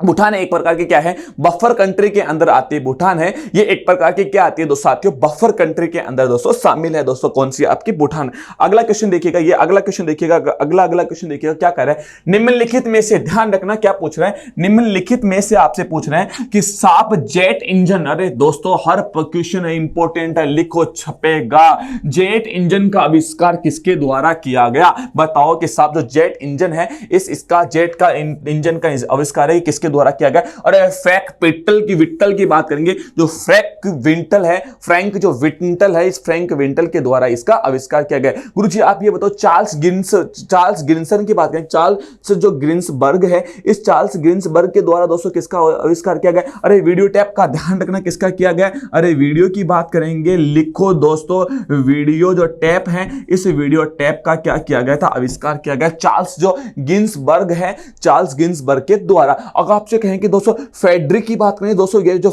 भूटान एक प्रकार की क्या है? बफर कंट्री के अंदर आती है। भूटान है ये एक प्रकार की क्या आती है दोस्तों? साथियों बफर कंट्री के अंदर दोस्तों शामिल है दोस्तों। कौन सी? आपकी भूटान। अगला क्वेश्चन देखिएगा, ये अगला क्वेश्चन देखिएगा, अगला क्वेश्चन देखिएगा क्या कह रहा है? निम्नलिखित में से, ध्यान रखना क्या पूछ रहे हैं? निम्नलिखित में से आपसे पूछ रहे हैं कि साफ जेट इंजन, अरे दोस्तों हर क्वेश्चन इंपॉर्टेंट है, लिखो छपेगा। जेट इंजन का आविष्कार किसके द्वारा किया गया? बताओ कि साफ जो जेट इंजन है, इसका जेट का इंजन का आविष्कार है किसके द्वारा किया गया? और विट्टल की बात करेंगे। जो फ्रैंक विंटल है, इस फ्रैंक विंटल के द्वारा इसका आविष्कार किया गया। गुरुजी आप ये बताओ चार्ल्स ग्रिन्सन की बात करें, चार्ल्स जो ग्रिन्सबर्ग है, इस चार्ल्स ग्रिन्सबर्ग के द्वारा दोस्तों किसका आविष्कार किया गया? अरे वीडियो टैप का, ध्यान रखना किसका किया गया? अरे वीडियो की बात करेंगे, लिखो दोस्तों वीडियो जो टैप है, इस वीडियो टैप का क्या किया गया था? आविष्कार किया गया चार्ल्स जो गिन्सबर्ग है, चार्ल्स गिन्सबर्ग के द्वारा। अगर आपसे कहें कि दोस्तों फेडरिक की बात करें दोस्तों, ये जो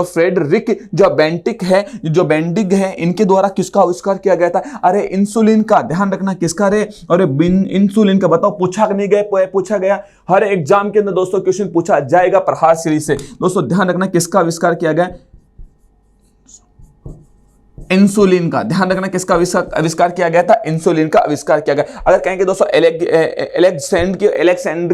फ्रेडरिक जो बेंडिग है, इनके द्वारा किसका आविष्कार किया गया था? अरे इंसुलिन का, ध्यान रखना किसका रे? अरे इंसुलिन का। बताओ पूछा नहीं गया, पूछा गया हर एग्जाम के अंदर दोस्तों, क्वेश्चन पूछा जाएगा प्रहार सीरीज से। दोस्तों ध्यान रखना किसका आविष्कार किया गया? इंसुलिन का, ध्यान रखना किसका आविष्कार किया गया था, इंसुलिन का आविष्कार किया गया। अगर कहेंगे दोस्तों एलेक्सेंड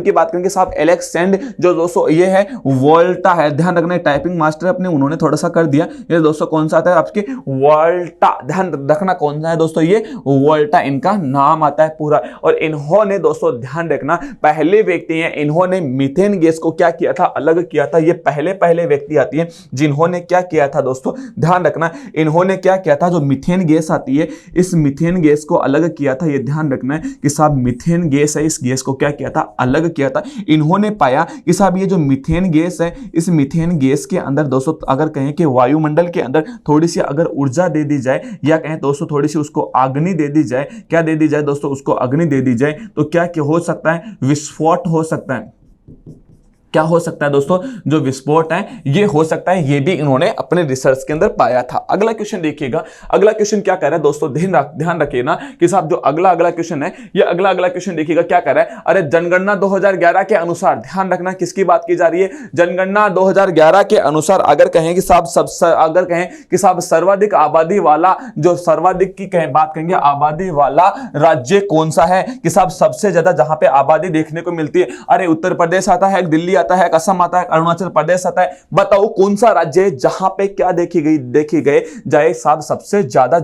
की बात करेंगे साहब, एलेक्सेंड जो दोस्तों ये है वोल्टा है, ध्यान रखना टाइपिंग मास्टर अपने उन्होंने थोड़ा सा कर दिया, ये दोस्तों कौन सा आता है आपके वोल्टा, ध्यान रखना कौन सा है दोस्तों ये वोल्टा इनका नाम आता है पूरा। और इन्होंने दोस्तों ध्यान रखना पहले व्यक्ति हैं, इन्होंने मीथेन गैस को क्या किया था, अलग किया था। ये पहले व्यक्ति आती है जिन्होंने क्या किया था दोस्तों, ध्यान रखना इन्होंने क्या किया था, जो मीथेन गैस आती है इस मीथेन गैस को अलग किया था। ये ध्यान रखना है कि साहब मीथेन गैस है, इस गैस को क्या किया था, अलग किया था। इन्होंने पाया कि साहब ये जो मीथेन गैस है, इस मीथेन गैस के अंदर दोस्तों अगर कहें कि वायुमंडल के अंदर थोड़ी सी अगर ऊर्जा दे दी जाए, या कहें दोस्तों थोड़ी सी उसको अग्नि दे दी जाए, क्या दे दी जाए दोस्तों, उसको अग्नि दे दी जाए, तो क्या हो सकता है, विस्फोट हो सकता है। क्या हो सकता है दोस्तों, जो विस्फोट है ये हो सकता है, ये भी इन्होंने अपने रिसर्च के अंदर पाया था। अगला क्वेश्चन देखिएगा, अगला क्वेश्चन क्या कह रहा है दोस्तों, ध्यान रखिए ना कि साहब जो अगला क्वेश्चन है, ये अगला क्वेश्चन देखिएगा क्या कह रहा है। अरे जनगणना 2011 के अनुसार, ध्यान रखना किसकी बात की जा रही है, जनगणना 2011 के अनुसार अगर कहें कि साहब सर्वाधिक आबादी वाला, जो सर्वाधिक की बात करेंगे आबादी वाला राज्य कौन सा है, कि साहब सबसे ज्यादा जहां पे आबादी देखने को मिलती है, अरे उत्तर प्रदेश आता है, दिल्ली आता है, असम आता है, अरुणाचल प्रदेश आता है, बताओ कौन सा राज्य है जहां पे क्या देखी गए जाए साहब सबसे ज्यादा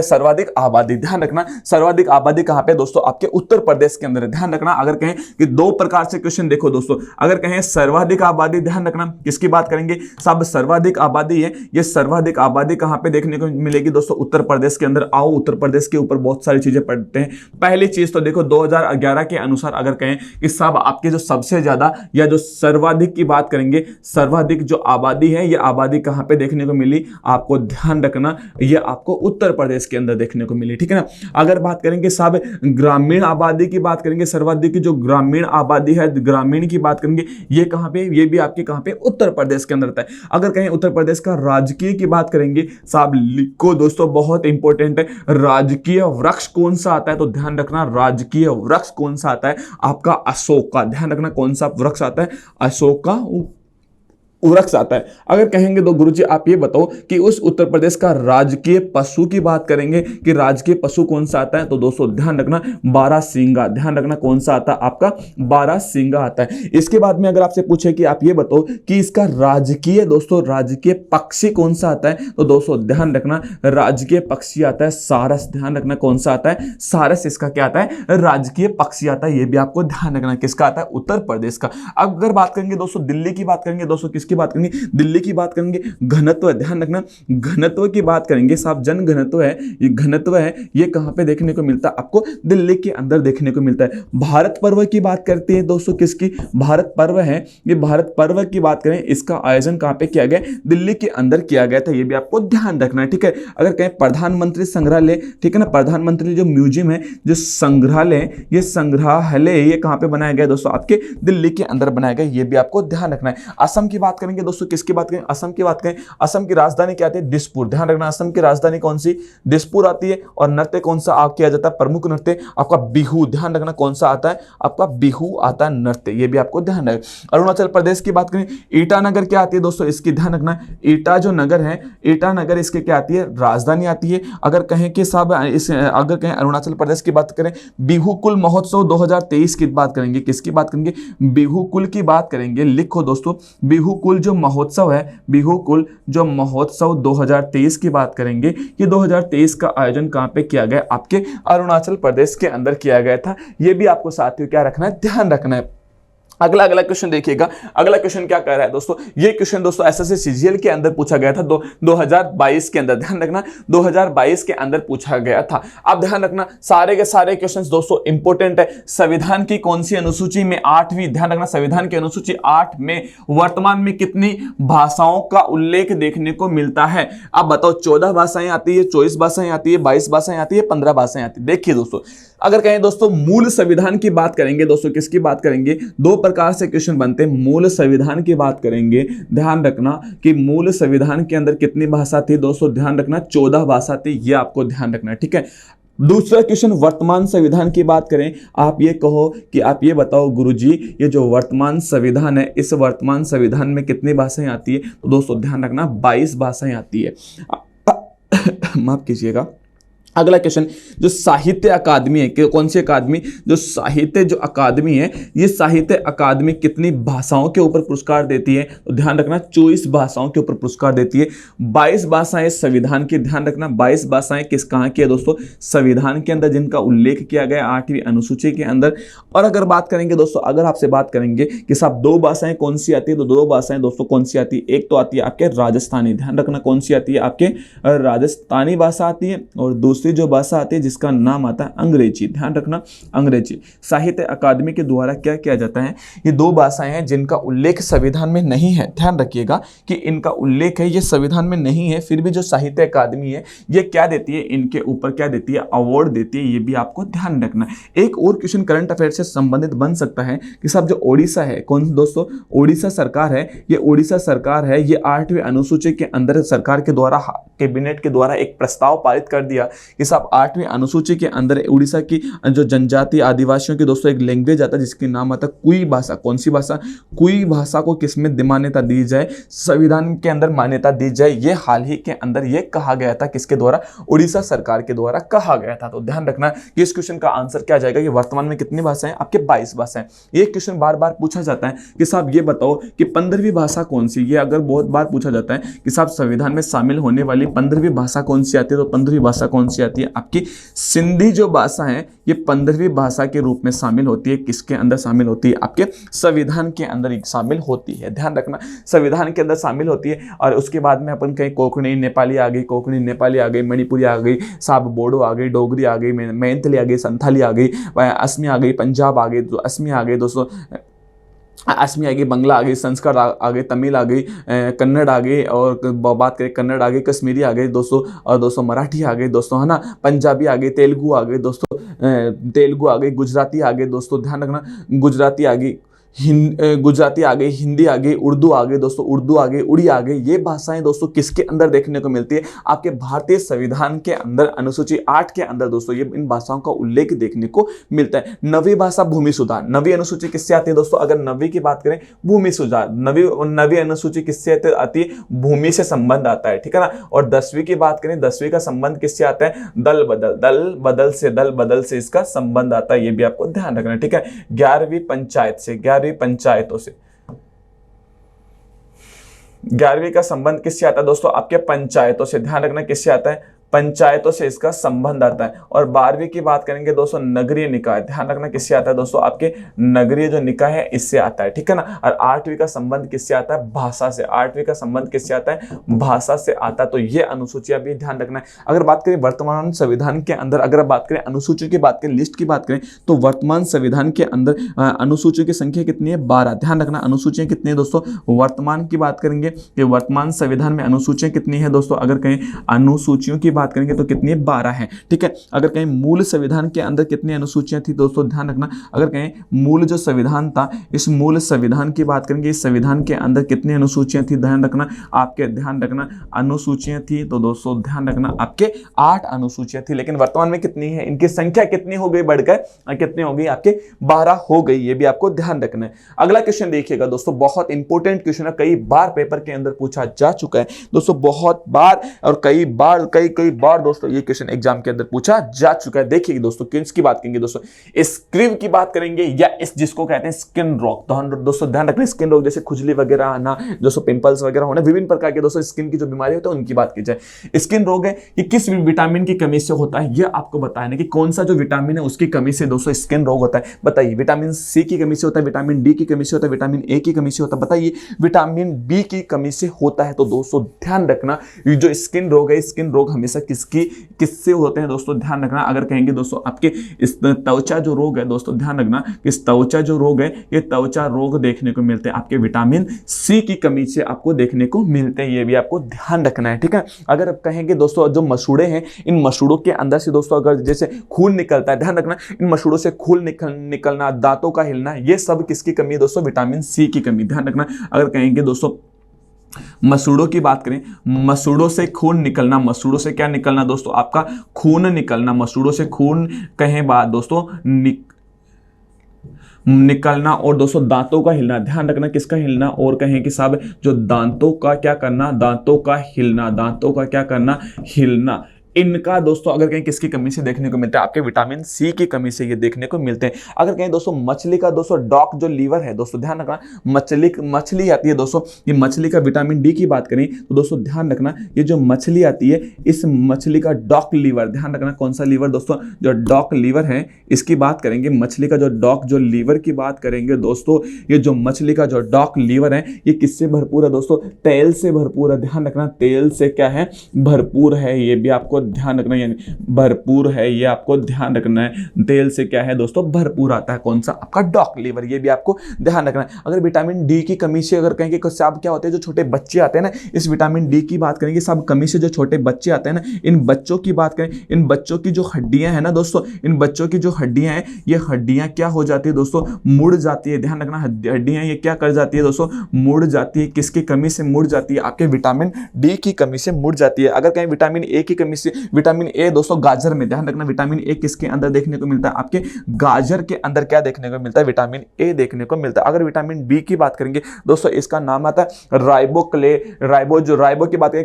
सर्वाधिक आबादी। ध्यान रखना सर्वाधिक आबादी कहां पे दोस्तों, आपके उत्तर प्रदेश के अंदर है। ध्यान रखना अगर कहें कि दो प्रकार से क्वेश्चन देखो दोस्तों, अगर कहें सर्वाधिक आबादी, ध्यान रखना किसकी बात करेंगे साहब, सर्वाधिक आबादी है, ये सर्वाधिक आबादी कहां पे देखने को मिलेगी दोस्तों, उत्तर प्रदेश के अंदर। आओ उत्तर प्रदेश के ऊपर बहुत सारी चीजें पढ़ते हैं। पहली चीज तो देखो 2011 के अनुसार अगर कहें कि साहब आपके जो सबसे ज्यादा या जो सर्वाधिक की बात करेंगे, सर्वाधिक जो आबादी है ये आबादी कहां पे देखने को मिली, आपको ध्यान रखना ये आपको उत्तर प्रदेश के अंदर देखने को मिली, ठीक है ना। अगर बात करेंगे साहब ग्रामीण आबादी की बात करेंगे, सर्वाधिक जो ग्रामीण आबादी है, ग्रामीण की बात करेंगे, ये कहां पे, ये भी आपके कहां पे, उत्तर प्रदेश के अंदर आता है। अगर कहें उत्तर प्रदेश का राजकीय की बात करेंगे साहब, लिखो दोस्तों बहुत इंपॉर्टेंट है, राजकीय वृक्ष कौन सा आता है, तो ध्यान रखना राजकीय वृक्ष कौन सा आता है, आपका अशोक का। ध्यान रखना कौन सा वृक्ष आता है, अशोक का वृक्ष आता है। अगर कहेंगे तो गुरुजी आप ये बताओ कि उस उत्तर प्रदेश का राजकीय पशु की बात करेंगे कि राजकीय पशु कौन सा आता है, तो दोस्तों ध्यान रखना बारहसिंगा। ध्यान रखना कौन सा आता है, आपका बारहसिंगा आता है। इसके बाद में अगर आपसे पूछे कि आप ये बताओ कि इसका राजकीय दोस्तों राजकीय पक्षी कौन सा आता है, तो दोस्तों ध्यान रखना राजकीय पक्षी आता है सारस। ध्यान रखना कौन सा आता है, सारस इसका क्या आता है, राजकीय पक्षी आता है। ये भी आपको ध्यान रखना किसका आता है, उत्तर प्रदेश का। अगर बात करेंगे दोस्तों दिल्ली की बात करेंगे दोस्तों, की बात करेंगे, दिल्ली की बात करेंगे, घनत्व। ध्यान रखना घनत्व की बात करेंगे साहब, जन घनत्व है, ये घनत्व है, ये कहां पे देखने को मिलता है, आपको दिल्ली के अंदर देखने को मिलता है। भारत पर्व की बात करते हैं दोस्तों, किसकी, भारत पर्व है, ये भारत पर्व की बात करें, इसका आयोजन कहां पे किया गया, दिल्ली के अंदर किया गया था। ये भी आपको ध्यान रखना है, ठीक है। अगर कहें प्रधानमंत्री संग्रहालय, ठीक है ना, प्रधानमंत्री जो म्यूजियम है, जो संग्रहालय, ये संग्रहालय ये कहां पे बनाया गया दोस्तों, आपके दिल्ली के अंदर बनाया गया। ये भी आपको ध्यान रखना है। असम की बात करेंगे दोस्तों, किसकी बात करें, असम की बात करें, असम की राजधानी क्या आती है, दिसपुर। ध्यान रखना असम की राजधानी कौन सी, दिसपुर आती है। और नृत्य कौन सा किया जाता है, प्रमुख नृत्य आपका बिहू। ध्यान रखना कौन सा आता है, आपका बिहू आता है नृत्य। ये भी आपको ध्यान रखना। अरुणाचल प्रदेश की बात करें, ईटानगर क्या आती है दोस्तों, इसकी ध्यान रखना, ईटा जो नगर है, ईटानगर इसके क्या आती है, राजधानी आती है। अगर कहें कि साहब अगर कहें अरुणाचल प्रदेश की बात करें, बिहू कुल महोत्सव 2023 की बात करेंगे, किसकी बात करेंगे, बिहू कुल की बात करेंगे। लिखो दोस्तों बिहू कुल जो महोत्सव है, बिहू कुल जो महोत्सव 2023 की बात करेंगे, ये 2023 का आयोजन कहां पे किया गया, आपके अरुणाचल प्रदेश के अंदर किया गया था। ये भी आपको साथियों क्या रखना है, ध्यान रखना है। अगला क्वेश्चन देखिएगा, अगला क्वेश्चन क्या कह रहा है दोस्तों, ये क्वेश्चन दोस्तों एसएससी सीजीएल के अंदर पूछा गया था 2022 के अंदर। ध्यान रखना 2022 के अंदर पूछा गया था। अब ध्यान रखना सारे के सारे क्वेश्चंस दोस्तों इंपॉर्टेंट है। संविधान की कौन सी अनुसूची में, 8वीं, ध्यान रखना संविधान की अनुसूची 8 में वर्तमान में कितनी भाषाओं का उल्लेख देखने को मिलता है। अब बताओ 14 भाषाएं आती है, 24 भाषाएं आती है, 22 भाषाएं आती है, 15 भाषाएं आती है। देखिए दोस्तों अगर कहें दोस्तों मूल संविधान की बात करेंगे दोस्तों, किसकी बात करेंगे, दो प्रकार से क्वेश्चन बनते हैं। मूल संविधान की बात करेंगे, ध्यान रखना कि मूल संविधान के अंदर कितनी भाषा थी दोस्तों, ध्यान रखना 14 भाषा थी। ये आपको ध्यान रखना है, ठीक है। दूसरा क्वेश्चन वर्तमान संविधान की बात करें, आप ये कहो कि आप ये बताओ गुरुजी ये जो वर्तमान संविधान है, इस वर्तमान संविधान में कितनी भाषाएं आती है, तो दोस्तों ध्यान रखना 22 भाषाएं आती है। माफ कीजिएगा। अगला क्वेश्चन, जो साहित्य अकादमी है, कौन सी अकादमी, जो साहित्य जो अकादमी है, ये साहित्य अकादमी कितनी भाषाओं के ऊपर पुरस्कार देती है? तो ध्यान रखना 24 भाषाओं के ऊपर पुरस्कार देती है। 22 भाषाएं संविधान की, ध्यान रखना 22 भाषाएं किस कहाँ की है दोस्तों? संविधान के अंदर, जिनका उल्लेख किया गया 8वीं अनुसूची के अंदर। और अगर बात करेंगे दोस्तों, अगर आपसे बात करेंगे कि साहब 2 भाषाएं कौन सी आती है, तो 2 भाषाएं दोस्तों कौन सी आती है? एक तो आती है आपके राजस्थानी, ध्यान रखना कौन सी आती है? आपके राजस्थानी भाषा आती है, और दूसरी जो भाषा आती है जिसका नाम आता है अंग्रेजी, ध्यान रखना अंग्रेजी। साहित्य अकादमी के द्वारा क्या किया जाता है? ये 2 भाषाएं हैं जिनका उल्लेख संविधान में नहीं है, ध्यान रखिएगा कि इनका उल्लेख है, ये संविधान में नहीं है, फिर भी जो साहित्य अकादमी है ये क्या देती है? इनके ऊपर क्या देती है? अवार्ड देती है। ये भी आपको ध्यान रखना। एक और क्वेश्चन करंट अफेयर से संबंधित बन सकता है कि साहब जो ओडिशा है, कौन दोस्तों? ओडिशा सरकार है। ये ओडिशा सरकार है, ये 8वीं अनुसूची के अंदर सरकार के द्वारा, कैबिनेट के द्वारा एक प्रस्ताव पारित कर दिया कि साहब 8वीं अनुसूची के अंदर उड़ीसा की जो जनजाति आदिवासियों की दोस्तों एक लैंग्वेज आता है जिसके नाम आता है कुई भाषा। कौन सी भाषा? कुई भाषा को किसमें मान्यता दी जाए? संविधान के अंदर मान्यता दी जाए। ये हाल ही के अंदर ये कहा गया था, किसके द्वारा? उड़ीसा सरकार के द्वारा कहा गया था। तो ध्यान रखना कि इस क्वेश्चन का आंसर क्या जाएगा कि वर्तमान में कितनी भाषाएं? आपके 22 भाषाएं। ये क्वेश्चन बार बार पूछा जाता है कि साहब ये बताओ कि 15वीं भाषा कौन सी? ये अगर बहुत बार पूछा जाता है कि साहब संविधान में शामिल होने वाली 15वीं भाषा कौन सी आती है? तो 15वीं भाषा कौन सी आती है? आपकी सिंधी जो भाषा है ये 15वीं भाषा के रूप में शामिल होती है। किसके अंदर शामिल होती है? आपके संविधान के अंदर शामिल होती है। ध्यान रखना संविधान के अंदर शामिल होती है। और उसके बाद में अपन कहीं कोंकणी नेपाली आ गई, कोंकणी नेपाली आ गई, मणिपुरी आ गई, साहब बोडो आ गई, डोगरी आ गई, मैथिली आ गई, संथाली आ गई, असमी आ गई, पंजाब आ गई, असमी आ गई दोस्तों, असमी आ गई, बंगला आ गई, संस्कृत आ गई, तमिल आ गई, कन्नड़ आ गई, और बात करें कन्नड़ आ गई, कश्मीरी आ गई दोस्तों, और दोस्तों मराठी आ गई दोस्तों, है ना, पंजाबी आ गई, तेलुगु आ गई दोस्तों, तेलुगु आ गई, गुजराती आ गई दोस्तों, ध्यान रखना गुजराती आ गई, गुजराती आ गई, हिंदी आ गई, उर्दू आ गई दोस्तों, उर्दू आ गई, उड़ी आ गई। ये भाषाएं दोस्तों किसके अंदर देखने को मिलती है? आपके भारतीय संविधान के अंदर अनुसूची 8 के अंदर दोस्तों ये इन भाषाओं का उल्लेख देखने को मिलता है। 9वीं भाषा भूमि सुधार, 9वीं अनुसूची किससे आती है दोस्तों? अगर 9वीं की बात करें भूमि सुधार, 9वीं अनुसूची किससे आती है? भूमि से संबंध आता है, ठीक है ना। और 10वीं की बात करें, 10वीं का संबंध किससे आता है? दल बदल से इसका संबंध आता है। ये भी आपको ध्यान रखना, ठीक है। 11वीं पंचायत से, 11वीं पंचायतों से, 11वीं का संबंध किससे आता है दोस्तों? आपके पंचायतों से, ध्यान रखना किससे आता है? पंचायतों से इसका संबंध आता है। और 12वीं की बात करेंगे दोस्तों नगरीय निकाय, ध्यान रखना किससे आता है दोस्तों? आपके नगरीय जो निकाय है इससे आता है, ठीक है ना। और 8वीं का संबंध किससे आता है? भाषा से। 8वीं का संबंध किससे आता है? भाषा से आता है। तो ये अनुसूचियां भी ध्यान रखना है। अगर बात करें वर्तमान संविधान के अंदर, अगर बात करें अनुसूचियों की बात करें, लिस्ट की बात करें, तो वर्तमान संविधान के अंदर अनुसूचियों की संख्या कितनी है? 12। ध्यान रखना अनुसूचियां कितनी है दोस्तों? वर्तमान की बात करेंगे कि वर्तमान संविधान में अनुसूचियां कितनी है दोस्तों? अगर कहें अनुसूचियों की बात करेंगे तो कितनी है? 12 है, ठीक है। अगर कहीं मूल संविधान के अंदर कितनी अनुसूचियां थी दोस्तों? ध्यान रखना अगर कहीं मूल जो संविधान था, इस मूल संविधान की बात करेंगे, इस संविधान के अंदर कितनी अनुसूचियां थी? ध्यान रखना आपके, ध्यान रखना अनुसूचियां थी तो दोस्तों ध्यान रखना आपके 8 अनुसूचियां थी। लेकिन वर्तमान में कितनी है? इनकी संख्या कितनी हो गई? बढ़कर कितनी हो गई? आपके 12 हो गई। ये भी आपको ध्यान रखना है। अगला क्वेश्चन देखिएगा दोस्तों, बहुत इंपॉर्टेंट क्वेश्चन है, कई बार पेपर के अंदर पूछा जा चुका है दोस्तों, बहुत बार और कई बार दोस्तों ये क्वेश्चन एग्जाम के अंदर पूछा जा चुका है। देखिए दोस्तों किसकी बात करेंगे दोस्तों? स्क्रिव की बात करेंगे, या इस जिसको कहते हैं स्किन रोग। तो दोस्तों ध्यान रखना स्किन रोग जैसे खुजली वगैरह आना, दोस्तों पिंपल्स वगैरह होना, विभिन्न प्रकार के दोस्तों स्किन की जो बीमारी होती है उनकी बात की जाए। स्किन रोग है ये किस विटामिन की कमी से होता है? ये आपको बताना कि कौन सा जो विटामिन है उसकी कमी से दोस्तों स्किन रोग होता है। बताइए विटामिन सी की कमी से होता है, विटामिन डी की कमी से होता है, विटामिन ए की कमी से होता है, बताइए विटामिन बी की कमी से होता है। तो दोस्तों ध्यान रखना जो स्किन रोग है, स्किन रोग हमेशा किससे होते हैं दोस्तों? ध्यान रखना अगर कहेंगे दोस्तों आपके इस त्वचा जो रोग है दोस्तों, ध्यान रखना इस त्वचा जो रोग है ये त्वचा रोग देखने को मिलते हैं आपके विटामिन सी की कमी से आपको देखने को मिलते हैं। ये भी आपको ध्यान रखना है, ठीक है। अगर आप कहेंगे दोस्तों जो मसूड़े हैं, इन मसूड़ों के अंदर से दोस्तों अगर जैसे खून निकलता है, ध्यान रखना इन मसूड़ों से खून निकलना, दांतों का हिलना, ये सब किसकी कमी है दोस्तों? विटामिन सी की कमी। ध्यान रखना अगर कहेंगे दोस्तों मसूड़ों की बात करें, मसूड़ों से खून निकलना, मसूड़ों से क्या निकलना दोस्तों? आपका खून निकलना, मसूड़ों से खून कहें बात दोस्तों निकलना और दोस्तों दांतों का हिलना, ध्यान रखना किसका हिलना, और कहें कि साहब जो दांतों का क्या करना, दांतों का हिलना, दांतों का क्या करना, हिलना, इनका दोस्तों अगर कहीं किसकी कमी से देखने को मिलता है, आपके विटामिन सी की कमी से ये देखने को मिलते हैं। अगर कहीं दोस्तों मछली का दोस्तों डॉक जो लीवर है दोस्तों, ध्यान रखना मछली आती है दोस्तों, ये मछली का विटामिन डी की बात करें तो दोस्तों ध्यान रखना ये जो मछली आती है इस मछली का डॉक लीवर, ध्यान रखना कौन सा लीवर दोस्तों, जो डॉक लीवर है इसकी बात करेंगे, मछली का जो डॉक जो लीवर की बात करेंगे दोस्तों, ये जो मछली का जो डॉक लीवर है ये किससे भरपूर है दोस्तों, तेल से भरपूर है। ध्यान रखना तेल से क्या है, भरपूर है, ये भी आपको ध्यान रखना, यानी भरपूर है, ये आपको ध्यान रखना है। तेल से क्या है दोस्तों, भरपूर आता है, कौन सा, आपका डॉक लीवर, ये भी आपको ध्यान रखना है। अगर विटामिन डी की कमी से अगर कहेंगे साहब क्या होते हैं, जो छोटे बच्चे आते हैं ना, इस विटामिन डी की बात करेंगे साहब, कमी से जो छोटे बच्चे आते हैं ना, इन बच्चों की बात करें, इन बच्चों की जो हड्डियां हैं ना दोस्तों, इन बच्चों की जो हड्डियां हैं ये हड्डियां क्या हो जाती है दोस्तों, मुड़ जाती है। ध्यान रखना हड्डियां ये क्या कर जाती है दोस्तों, मुड़ जाती है। किसकी कमी से मुड़ जाती है, आपके विटामिन डी की कमी से मुड़ जाती है। अगर कहीं विटामिन ए की कमी से, विटामिन ए दोस्तों गाजर में, ध्यान रखना विटामिन ए किसके अंदर देखने को मिलता है, आपके गाजर के अंदर क्या देखने को मिलता है, विटामिन ए देखने को मिलता है। अगर विटामिन बी की बात करेंगे दोस्तों, इसका नाम आता है राइबो की बात करें,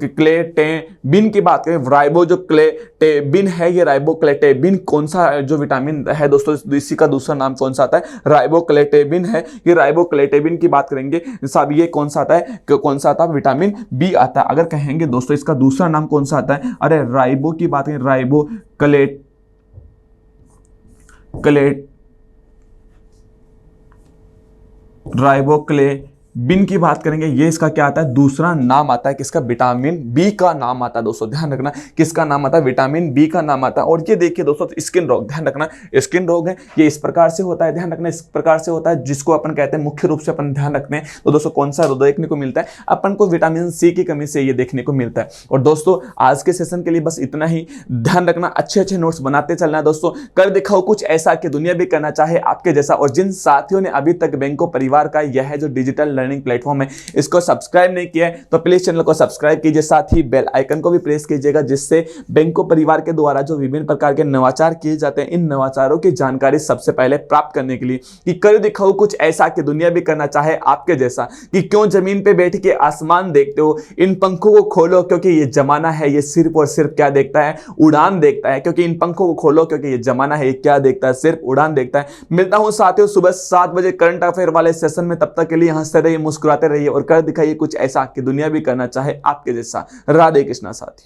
क्लेटेबिन की बात करें, राइबो जो क्लेटेबिन है, ये राइबोक्लेटेबिन कौन सा जो विटामिन है दोस्तों, इसी का दूसरा नाम कौन सा आता है, राइबोक्लेटेबिन है। ये राइबोक्लेटेबिन की बात करेंगे साहब, ये कौन सा आता है, कौन सा आता है, विटामिन बी आता है। अगर कहेंगे दोस्तों इसका दूसरा नाम कौन सा आता है, अरे राइबो की बात करें, राइबोक्लेबिन की बात करेंगे, ये इसका क्या आता है, दूसरा नाम आता है किसका, विटामिन बी का नाम आता है दोस्तों। ध्यान रखना किसका नाम आता है, विटामिन बी का नाम आता है। और ये देखिए दोस्तों स्किन रोग, ध्यान रखना स्किन रोग है ये इस प्रकार से होता है, ध्यान रखना इस प्रकार से होता है, जिसको अपन कहते हैं मुख्य रूप से अपन ध्यान रखते हैं तो दोस्तों कौन सा रोग देखने को मिलता है, अपन को विटामिन सी की कमी से ये देखने को मिलता है। और दोस्तों आज के सेशन के लिए बस इतना ही, ध्यान रखना अच्छे अच्छे नोट्स बनाते चलना है दोस्तों, कर दिखाओ कुछ ऐसा कि दुनिया भी करना चाहे आपके जैसा। और जिन साथियों ने अभी तक बैंको परिवार का यह जो डिजिटल लर्निंग प्लेटफॉर्म है इसको सब्सक्राइब नहीं किया है तो प्लीज चैनल को सब्सक्राइब कीजिए, साथ ही बेल आइकन को भी प्रेस कीजिएगा, जिससे बैंको परिवार के द्वारा जो विभिन्न प्रकार के नवाचार किए जाते हैं, इन नवाचारों की जानकारी सबसे पहले प्राप्त करने के लिए, कि कर दिखाओ कुछ ऐसा कि दुनिया भी करना चाहे आपके जैसा, कि क्यों जमीन पे बैठ के आसमान देखते हो, इन पंखों को खोलो क्योंकि ये जमाना है ये सिर्फ और सिर्फ क्या देखता है, उड़ान देखता है। क्योंकि इन पंखों को खोलो क्योंकि ये जमाना है ये क्या देखता है, सिर्फ उड़ान देखता है। मिलता हूं साथियों सुबह 7 बजे करंट अफेयर वाले सेशन में, तब तक के लिए हंसते रहिए, मुस्कुराते रहिए और कर दिखाइए कुछ ऐसा कि दुनिया भी करना चाहे आपके जैसा। राधे कृष्णा साथी।